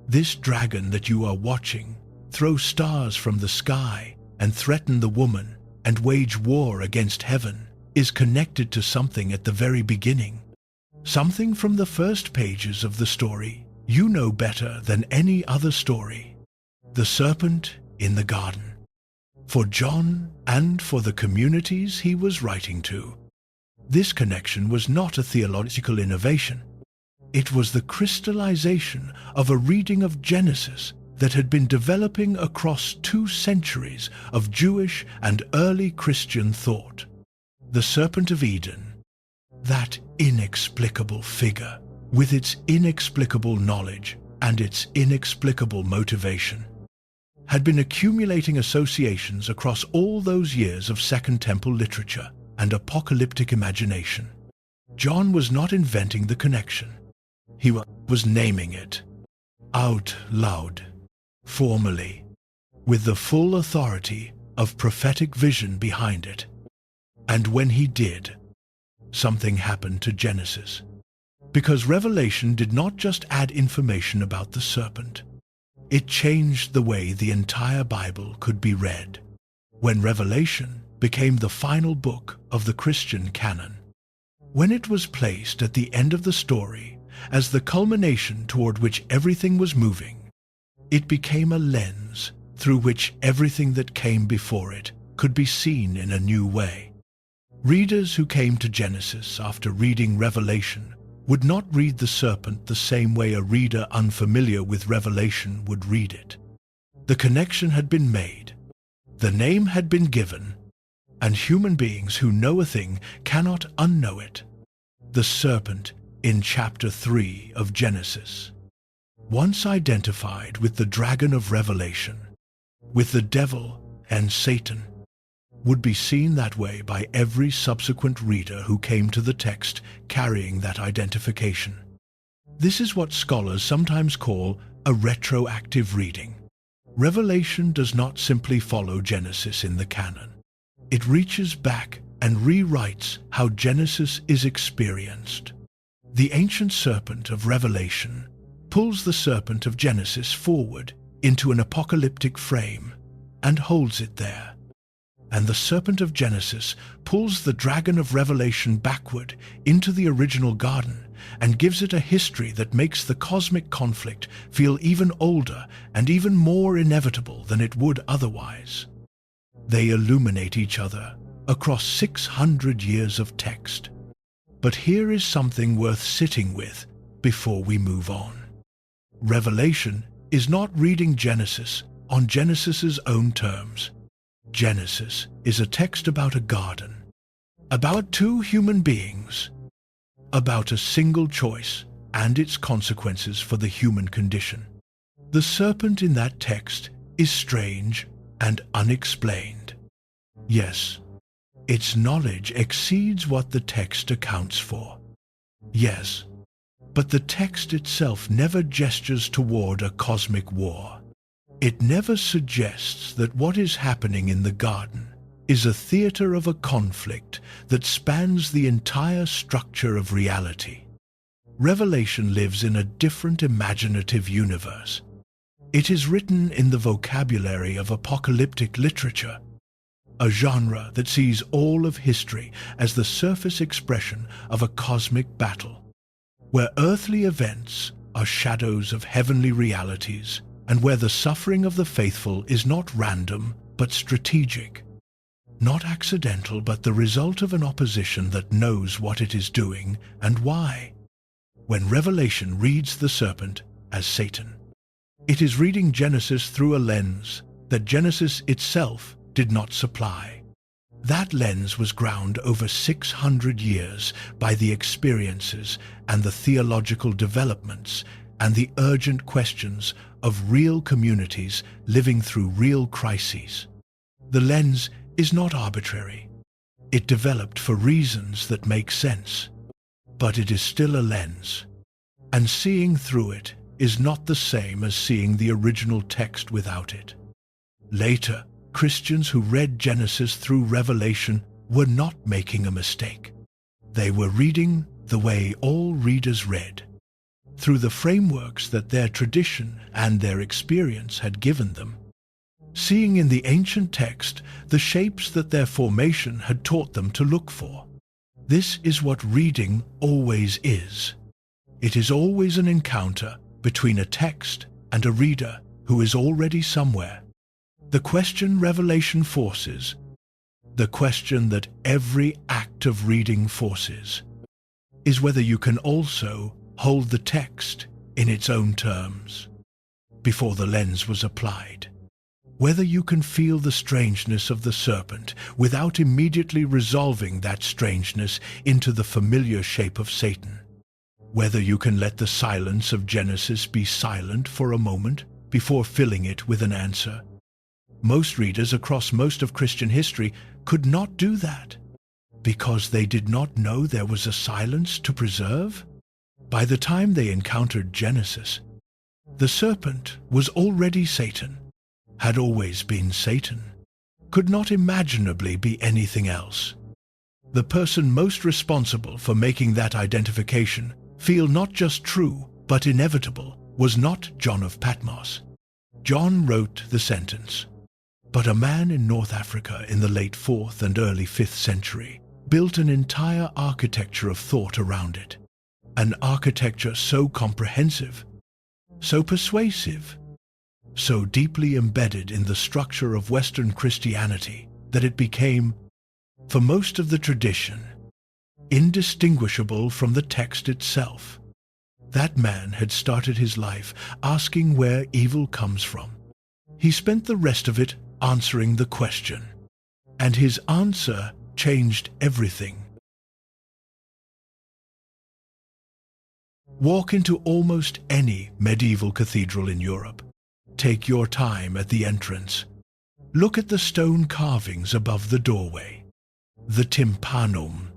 This dragon that you are watching throw stars from the sky and threaten the woman and wage war against heaven is connected to something at the very beginning. Something from the first pages of the story you know better than any other story. The serpent in the garden. For John and for the communities he was writing to, this connection was not a theological innovation. It was the crystallization of a reading of Genesis that had been developing across 2 centuries of Jewish and early Christian thought. The serpent of Eden, that inexplicable figure with its inexplicable knowledge and its inexplicable motivation, had been accumulating associations across all those years of Second Temple literature and apocalyptic imagination. John was not inventing the connection. He was naming it out loud, formally, with the full authority of prophetic vision behind it. And when he did, something happened to Genesis. Because Revelation did not just add information about the serpent. It changed the way the entire Bible could be read. When Revelation became the final book of the Christian canon, when it was placed at the end of the story as the culmination toward which everything was moving, it became a lens through which everything that came before it could be seen in a new way. Readers who came to Genesis after reading Revelation would not read the serpent the same way a reader unfamiliar with Revelation would read it. The connection had been made, the name had been given, and human beings who know a thing cannot unknow it. The serpent in chapter 3 of Genesis, once identified with the dragon of Revelation, with the devil and Satan, would be seen that way by every subsequent reader who came to the text carrying that identification. This is what scholars sometimes call a retroactive reading. Revelation does not simply follow Genesis in the canon. It reaches back and rewrites how Genesis is experienced. The ancient serpent of Revelation pulls the serpent of Genesis forward into an apocalyptic frame and holds it there. And the serpent of Genesis pulls the dragon of Revelation backward into the original garden and gives it a history that makes the cosmic conflict feel even older and even more inevitable than it would otherwise. They illuminate each other across 600 years of text. But here is something worth sitting with before we move on. Revelation is not reading Genesis on Genesis's own terms. Genesis is a text about a garden, about two human beings, about a single choice and its consequences for the human condition. The serpent in that text is strange and unexplained. Yes, its knowledge exceeds what the text accounts for. Yes, but the text itself never gestures toward a cosmic war. It never suggests that what is happening in the garden is a theater of a conflict that spans the entire structure of reality. Revelation lives in a different imaginative universe. It is written in the vocabulary of apocalyptic literature, a genre that sees all of history as the surface expression of a cosmic battle, where earthly events are shadows of heavenly realities, and where the suffering of the faithful is not random but strategic, not accidental but the result of an opposition that knows what it is doing and why. When Revelation reads the serpent as Satan, it is reading Genesis through a lens that Genesis itself did not supply. That lens was ground over 600 years by the experiences and the theological developments and the urgent questions of real communities living through real crises. The lens is not arbitrary. It developed for reasons that make sense, but it is still a lens, and seeing through it is not the same as seeing the original text without it. Later, Christians who read Genesis through Revelation were not making a mistake. They were reading the way all readers read, through the frameworks that their tradition and their experience had given them, seeing in the ancient text the shapes that their formation had taught them to look for. This is what reading always is. It is always an encounter between a text and a reader who is already somewhere. The question Revelation forces, the question that every act of reading forces, is whether you can also hold the text in its own terms before the lens was applied. Whether you can feel the strangeness of the serpent without immediately resolving that strangeness into the familiar shape of Satan. Whether you can let the silence of Genesis be silent for a moment before filling it with an answer. Most readers across most of Christian history could not do that because they did not know there was a silence to preserve. By the time they encountered Genesis, the serpent was already Satan, had always been Satan, could not imaginably be anything else. The person most responsible for making that identification feel not just true, but inevitable, was not John of Patmos. John wrote the sentence, but a man in North Africa in the late 4th and early 5th century built an entire architecture of thought around it. An architecture so comprehensive, so persuasive, so deeply embedded in the structure of Western Christianity that it became, for most of the tradition, indistinguishable from the text itself. That man had started his life asking where evil comes from. He spent the rest of it answering the question, and his answer changed everything. Walk into almost any medieval cathedral in Europe. Take your time at the entrance. Look at the stone carvings above the doorway. The tympanum,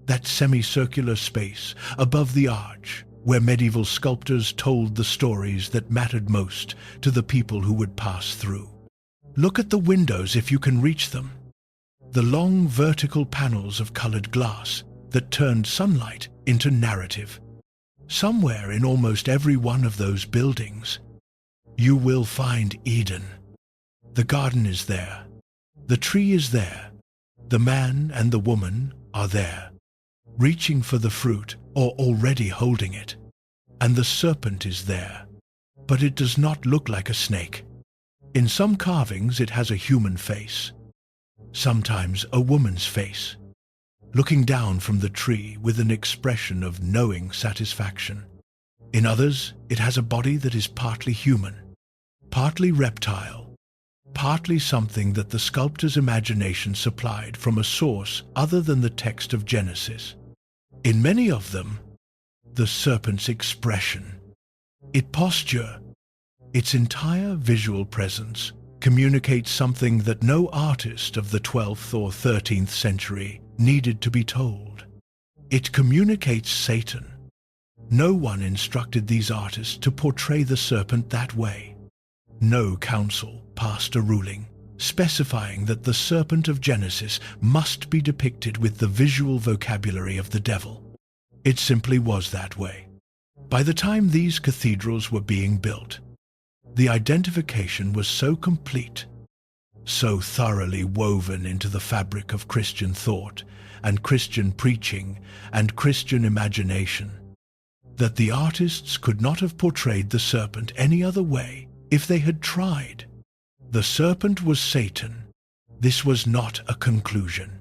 that semicircular space above the arch where medieval sculptors told the stories that mattered most to the people who would pass through. Look at the windows if you can reach them. The long vertical panels of colored glass that turned sunlight into narrative. Somewhere in almost every one of those buildings, you will find Eden. The garden is there. The tree is there. The man and the woman are there, reaching for the fruit or already holding it. And the serpent is there, but it does not look like a snake. In some carvings it has a human face, sometimes a woman's face, looking down from the tree with an expression of knowing satisfaction. In others, it has a body that is partly human, partly reptile, partly something that the sculptor's imagination supplied from a source other than the text of Genesis. In many of them, the serpent's expression, its posture, its entire visual presence communicates something that no artist of the 12th or 13th century needed to be told. It communicates Satan. No one instructed these artists to portray the serpent that way. No council passed a ruling specifying that the serpent of Genesis must be depicted with the visual vocabulary of the devil. It simply was that way. By the time these cathedrals were being built, the identification was so complete, so thoroughly woven into the fabric of Christian thought and Christian preaching and Christian imagination, that the artists could not have portrayed the serpent any other way if they had tried. The serpent was Satan. This was not a conclusion.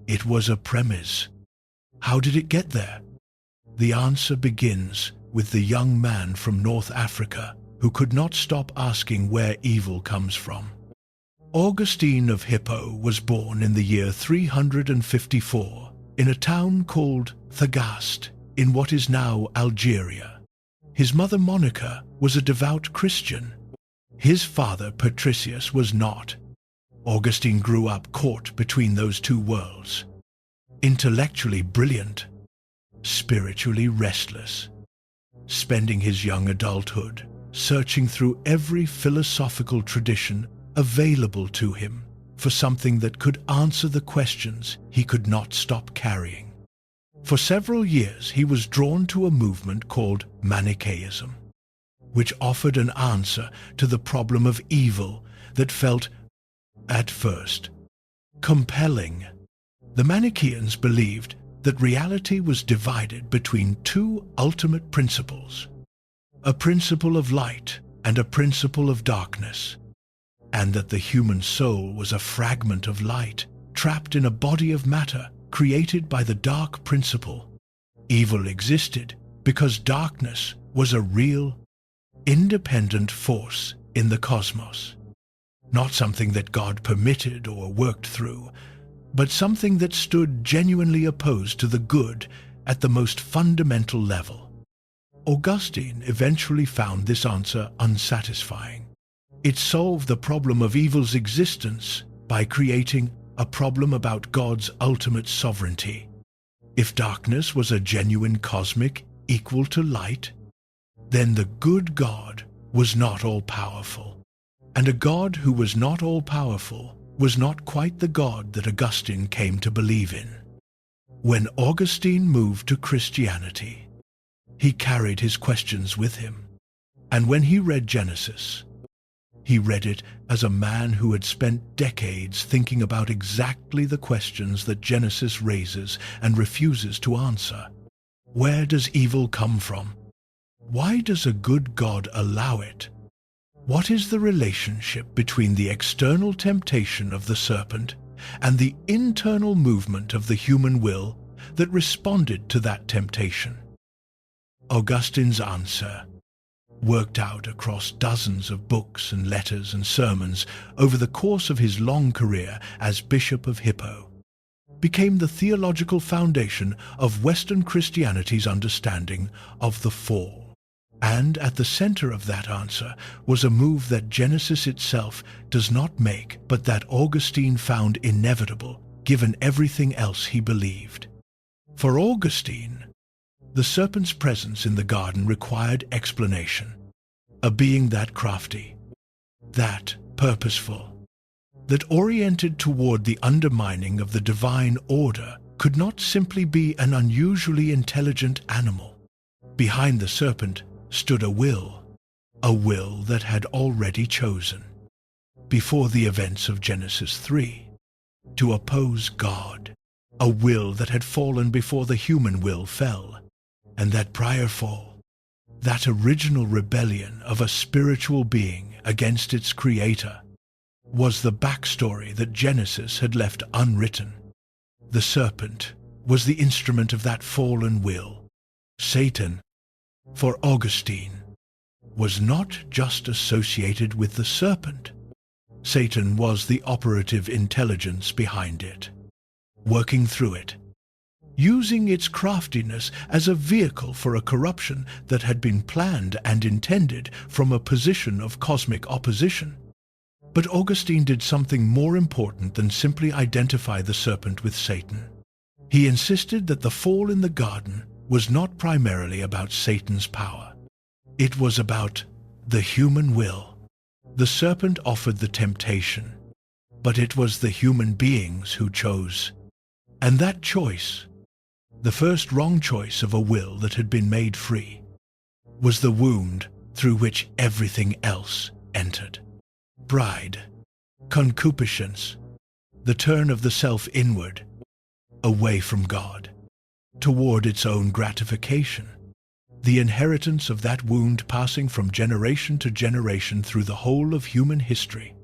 It was a premise. How did it get there? The answer begins with the young man from North Africa who could not stop asking where evil comes from. Augustine of Hippo was born in the year 354 in a town called Thagaste in what is now Algeria. His mother Monica was a devout Christian. His father Patricius was not. Augustine grew up caught between those two worlds. Intellectually brilliant, spiritually restless, spending his young adulthood searching through every philosophical tradition available to him for something that could answer the questions he could not stop carrying. For several years he was drawn to a movement called Manichaeism, which offered an answer to the problem of evil that felt, at first, compelling. The Manichaeans believed that reality was divided between two ultimate principles, a principle of light and a principle of darkness, and that the human soul was a fragment of light trapped in a body of matter created by the dark principle. Evil existed because darkness was a real, independent force in the cosmos, not something that God permitted or worked through, but something that stood genuinely opposed to the good at the most fundamental level. Augustine eventually found this answer unsatisfying. It solved the problem of evil's existence by creating a problem about God's ultimate sovereignty. If darkness was a genuine cosmic equal to light, then the good God was not all-powerful. And a God who was not all-powerful was not quite the God that Augustine came to believe in. When Augustine moved to Christianity, he carried his questions with him, and when he read Genesis, he read it as a man who had spent decades thinking about exactly the questions that Genesis raises and refuses to answer. Where does evil come from? Why does a good God allow it? What is the relationship between the external temptation of the serpent and the internal movement of the human will that responded to that temptation? Augustine's answer, worked out across dozens of books and letters and sermons over the course of his long career as Bishop of Hippo, became the theological foundation of Western Christianity's understanding of the fall. And at the center of that answer was a move that Genesis itself does not make, but that Augustine found inevitable, given everything else he believed. For Augustine, the serpent's presence in the garden required explanation. A being that crafty, that purposeful, that oriented toward the undermining of the divine order could not simply be an unusually intelligent animal. Behind the serpent stood a will that had already chosen, before the events of Genesis 3, to oppose God, a will that had fallen before the human will fell. And that prior fall, that original rebellion of a spiritual being against its creator, was the backstory that Genesis had left unwritten. The serpent was the instrument of that fallen will. Satan, for Augustine, was not just associated with the serpent. Satan was the operative intelligence behind it, working through it, using its craftiness as a vehicle for a corruption that had been planned and intended from a position of cosmic opposition. But Augustine did something more important than simply identify the serpent with Satan. He insisted that the fall in the garden was not primarily about Satan's power. It was about the human will. The serpent offered the temptation, but it was the human beings who chose. And that choice, the first wrong choice of a will that had been made free, was the wound through which everything else entered. Pride, concupiscence, the turn of the self inward, away from God, toward its own gratification, the inheritance of that wound passing from generation to generation through the whole of human history.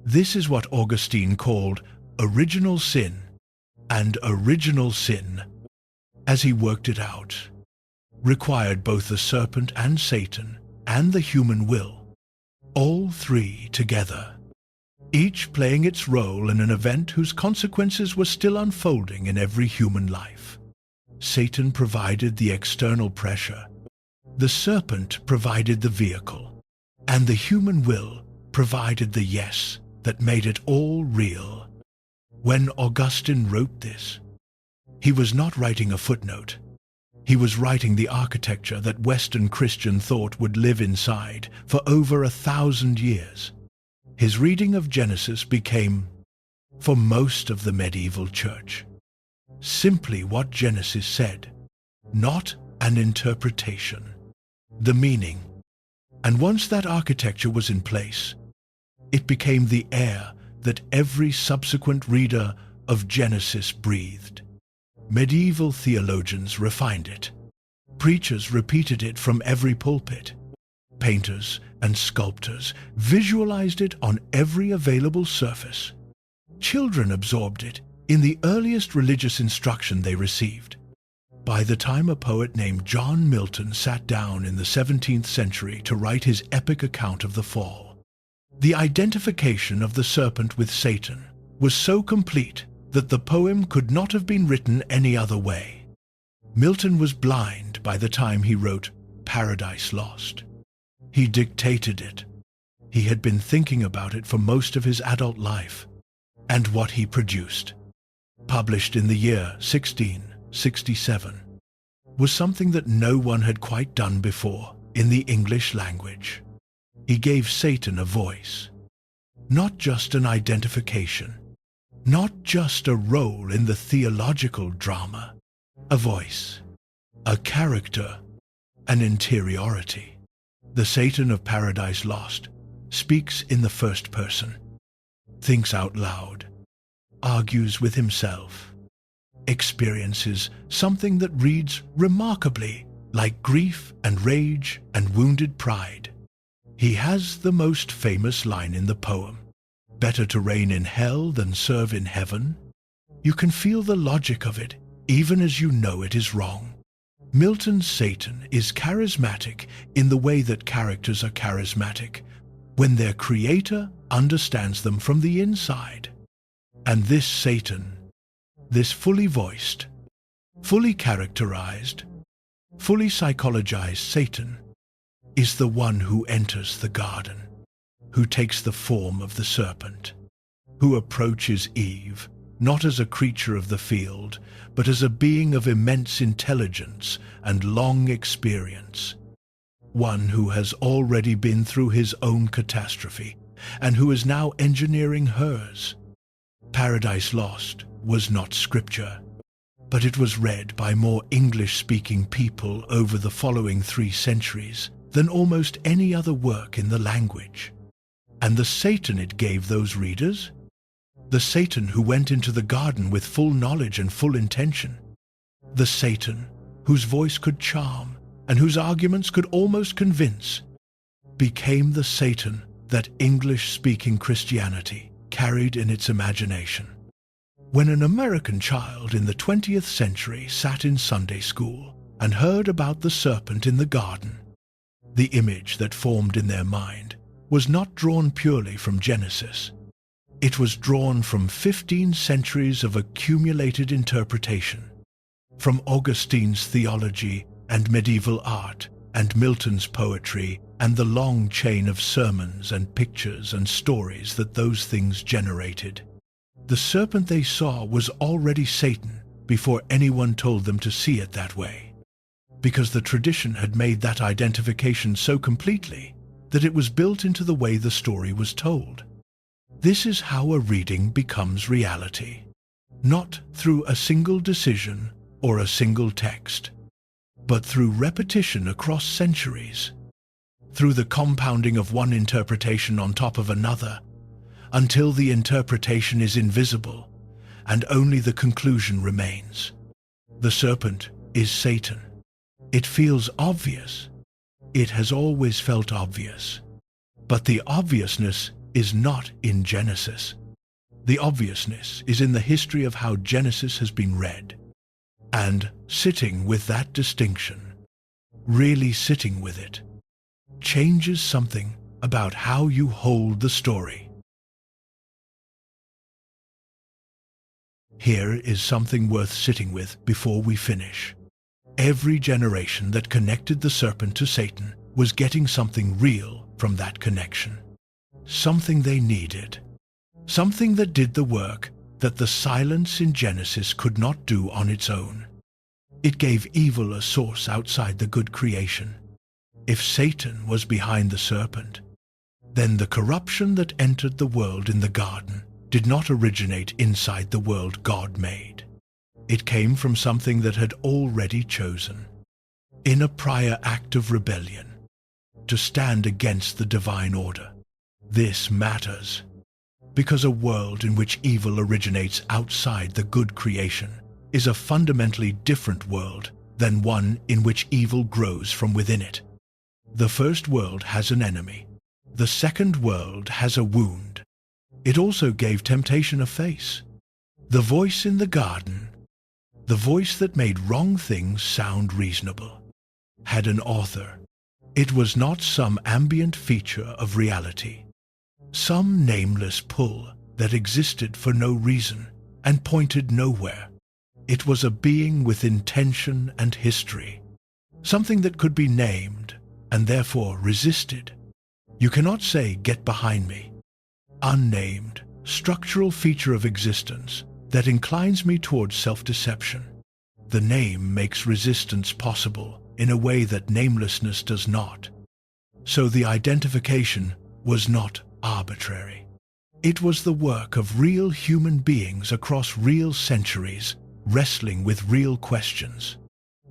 This is what Augustine called original sin, and original sin, as he worked it out, required both the serpent and Satan and the human will, all three together, each playing its role in an event whose consequences were still unfolding in every human life. Satan provided the external pressure, the serpent provided the vehicle, and the human will provided the yes that made it all real. When Augustine wrote this, he was not writing a footnote. He was writing the architecture that Western Christian thought would live inside for over 1,000 years. His reading of Genesis became, for most of the medieval church, simply what Genesis said, not an interpretation, the meaning. And once that architecture was in place, it became the air that every subsequent reader of Genesis breathed. Medieval theologians refined it. Preachers repeated it from every pulpit. Painters and sculptors visualized it on every available surface. Children absorbed it in the earliest religious instruction they received. By the time a poet named John Milton sat down in the 17th century to write his epic account of the fall, the identification of the serpent with Satan was so complete that the poem could not have been written any other way. Milton was blind by the time he wrote Paradise Lost. He dictated it. He had been thinking about it for most of his adult life. And what he produced, published in the year 1667, was something that no one had quite done before in the English language. He gave Satan a voice, not just an identification. Not just a role in the theological drama, a voice, a character, an interiority. The Satan of Paradise Lost speaks in the first person, thinks out loud, argues with himself, experiences something that reads remarkably like grief and rage and wounded pride. He has the most famous line in the poem, "Better to reign in hell than serve in heaven." You can feel the logic of it, even as you know it is wrong. Milton's Satan is charismatic in the way that characters are charismatic, when their creator understands them from the inside. And this Satan, this fully voiced, fully characterized, fully psychologized Satan, is the one who enters the garden, who takes the form of the serpent, who approaches Eve, not as a creature of the field, but as a being of immense intelligence and long experience, one who has already been through his own catastrophe, and who is now engineering hers. Paradise Lost was not scripture, but it was read by more English-speaking people over the following 3 centuries than almost any other work in the language. And the Satan it gave those readers? The Satan who went into the garden with full knowledge and full intention. The Satan whose voice could charm and whose arguments could almost convince, became the Satan that English-speaking Christianity carried in its imagination. When an American child in the 20th century sat in Sunday school and heard about the serpent in the garden, the image that formed in their mind was not drawn purely from Genesis. It was drawn from 15 centuries of accumulated interpretation, from Augustine's theology and medieval art, and Milton's poetry, and the long chain of sermons and pictures and stories that those things generated. The serpent they saw was already Satan before anyone told them to see it that way, because the tradition had made that identification so completely that it was built into the way the story was told. This is how a reading becomes reality, not through a single decision or a single text, but through repetition across centuries, through the compounding of one interpretation on top of another, until the interpretation is invisible and only the conclusion remains. The serpent is Satan. It feels obvious. It has always felt obvious. But the obviousness is not in Genesis. The obviousness is in the history of how Genesis has been read. And sitting with that distinction, really sitting with it, changes something about how you hold the story. Here is something worth sitting with before we finish. Every generation that connected the serpent to Satan was getting something real from that connection. Something they needed. Something that did the work that the silence in Genesis could not do on its own. It gave evil a source outside the good creation. If Satan was behind the serpent, then the corruption that entered the world in the garden did not originate inside the world God made. It came from something that had already chosen, in a prior act of rebellion, to stand against the divine order. This matters, because a world in which evil originates outside the good creation is a fundamentally different world than one in which evil grows from within it. The first world has an enemy. The second world has a wound. It also gave temptation a face. The voice in the garden, the voice that made wrong things sound reasonable, had an author. It was not some ambient feature of reality, some nameless pull that existed for no reason and pointed nowhere. It was a being with intention and history, something that could be named and therefore resisted. You cannot say, "Get behind me." Unnamed, structural feature of existence that inclines me towards self-deception. The name makes resistance possible in a way that namelessness does not. So the identification was not arbitrary. It was the work of real human beings across real centuries, wrestling with real questions.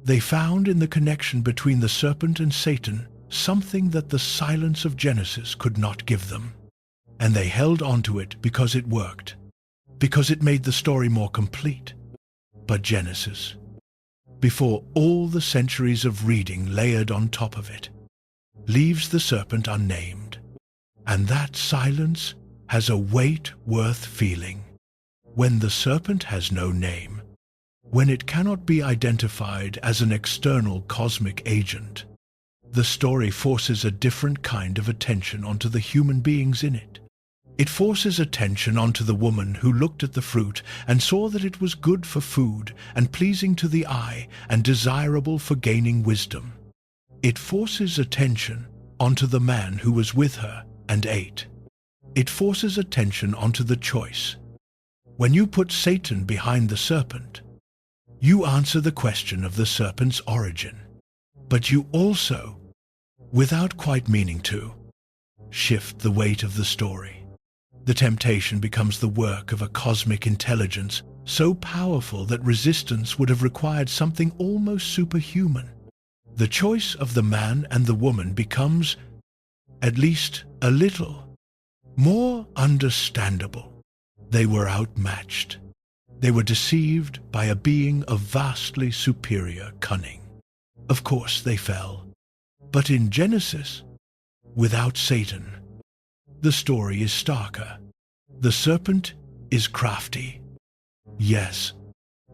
They found in the connection between the serpent and Satan something that the silence of Genesis could not give them. And they held on to it because it worked, because it made the story more complete. But Genesis, before all the centuries of reading layered on top of it, leaves the serpent unnamed. And that silence has a weight worth feeling. When the serpent has no name, when it cannot be identified as an external cosmic agent, the story forces a different kind of attention onto the human beings in it. It forces attention onto the woman who looked at the fruit and saw that it was good for food and pleasing to the eye and desirable for gaining wisdom. It forces attention onto the man who was with her and ate. It forces attention onto the choice. When you put Satan behind the serpent, you answer the question of the serpent's origin, but you also, without quite meaning to, shift the weight of the story. The temptation becomes the work of a cosmic intelligence so powerful that resistance would have required something almost superhuman. The choice of the man and the woman becomes, at least a little, more understandable. They were outmatched. They were deceived by a being of vastly superior cunning. Of course they fell. But in Genesis, without Satan, the story is starker. The serpent is crafty. Yes,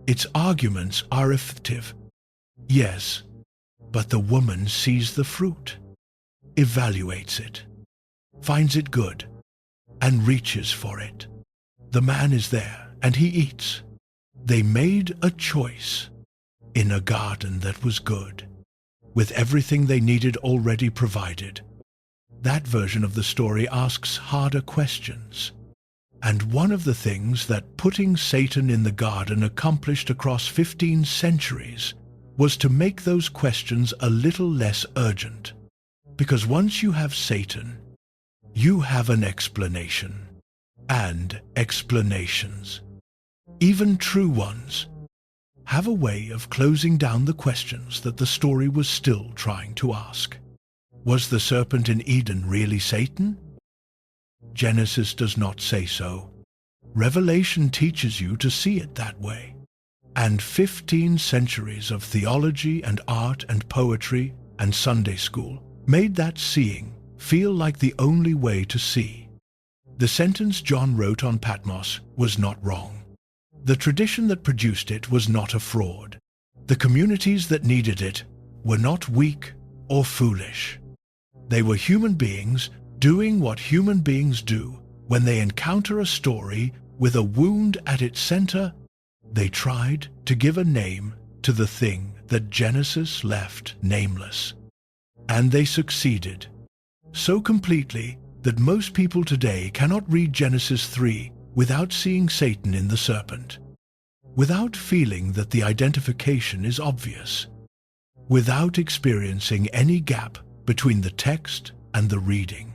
its arguments are effective. Yes, but the woman sees the fruit, evaluates it, finds it good, and reaches for it. The man is there, and he eats. They made a choice in a garden that was good, with everything they needed already provided. That version of the story asks harder questions. And one of the things that putting Satan in the garden accomplished across 15 centuries was to make those questions a little less urgent. Because once you have Satan, you have an explanation. And explanations, even true ones, have a way of closing down the questions that the story was still trying to ask. Was the serpent in Eden really Satan? Genesis does not say so. Revelation teaches you to see it that way. And 15 centuries of theology and art and poetry and Sunday school made that seeing feel like the only way to see. The sentence John wrote on Patmos was not wrong. The tradition that produced it was not a fraud. The communities that needed it were not weak or foolish. They were human beings doing what human beings do when they encounter a story with a wound at its center. They tried to give a name to the thing that Genesis left nameless. And they succeeded so completely that most people today cannot read Genesis 3 without seeing Satan in the serpent, without feeling that the identification is obvious, without experiencing any gap between the text and the reading.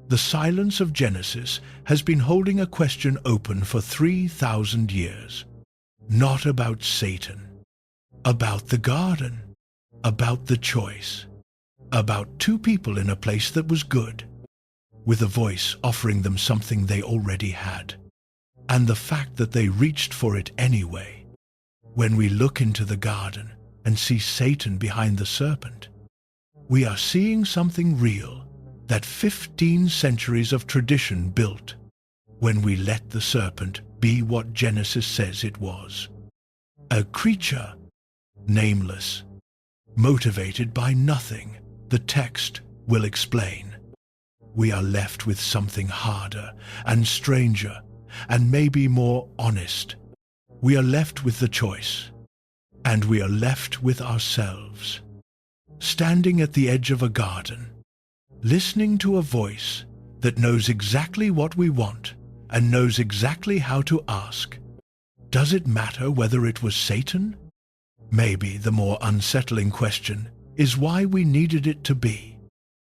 The silence of Genesis has been holding a question open for 3,000 years. Not about Satan, about the garden, about the choice, about two people in a place that was good, with a voice offering them something they already had, and the fact that they reached for it anyway. When we look into the garden and see Satan behind the serpent, we are seeing something real that 15 centuries of tradition built when we let the serpent be what Genesis says it was. A creature, nameless, motivated by nothing the text will explain. We are left with something harder and stranger and maybe more honest. We are left with the choice, and we are left with ourselves. Standing at the edge of a garden, listening to a voice that knows exactly what we want and knows exactly how to ask. Does it matter whether it was Satan? Maybe the more unsettling question is why we needed it to be.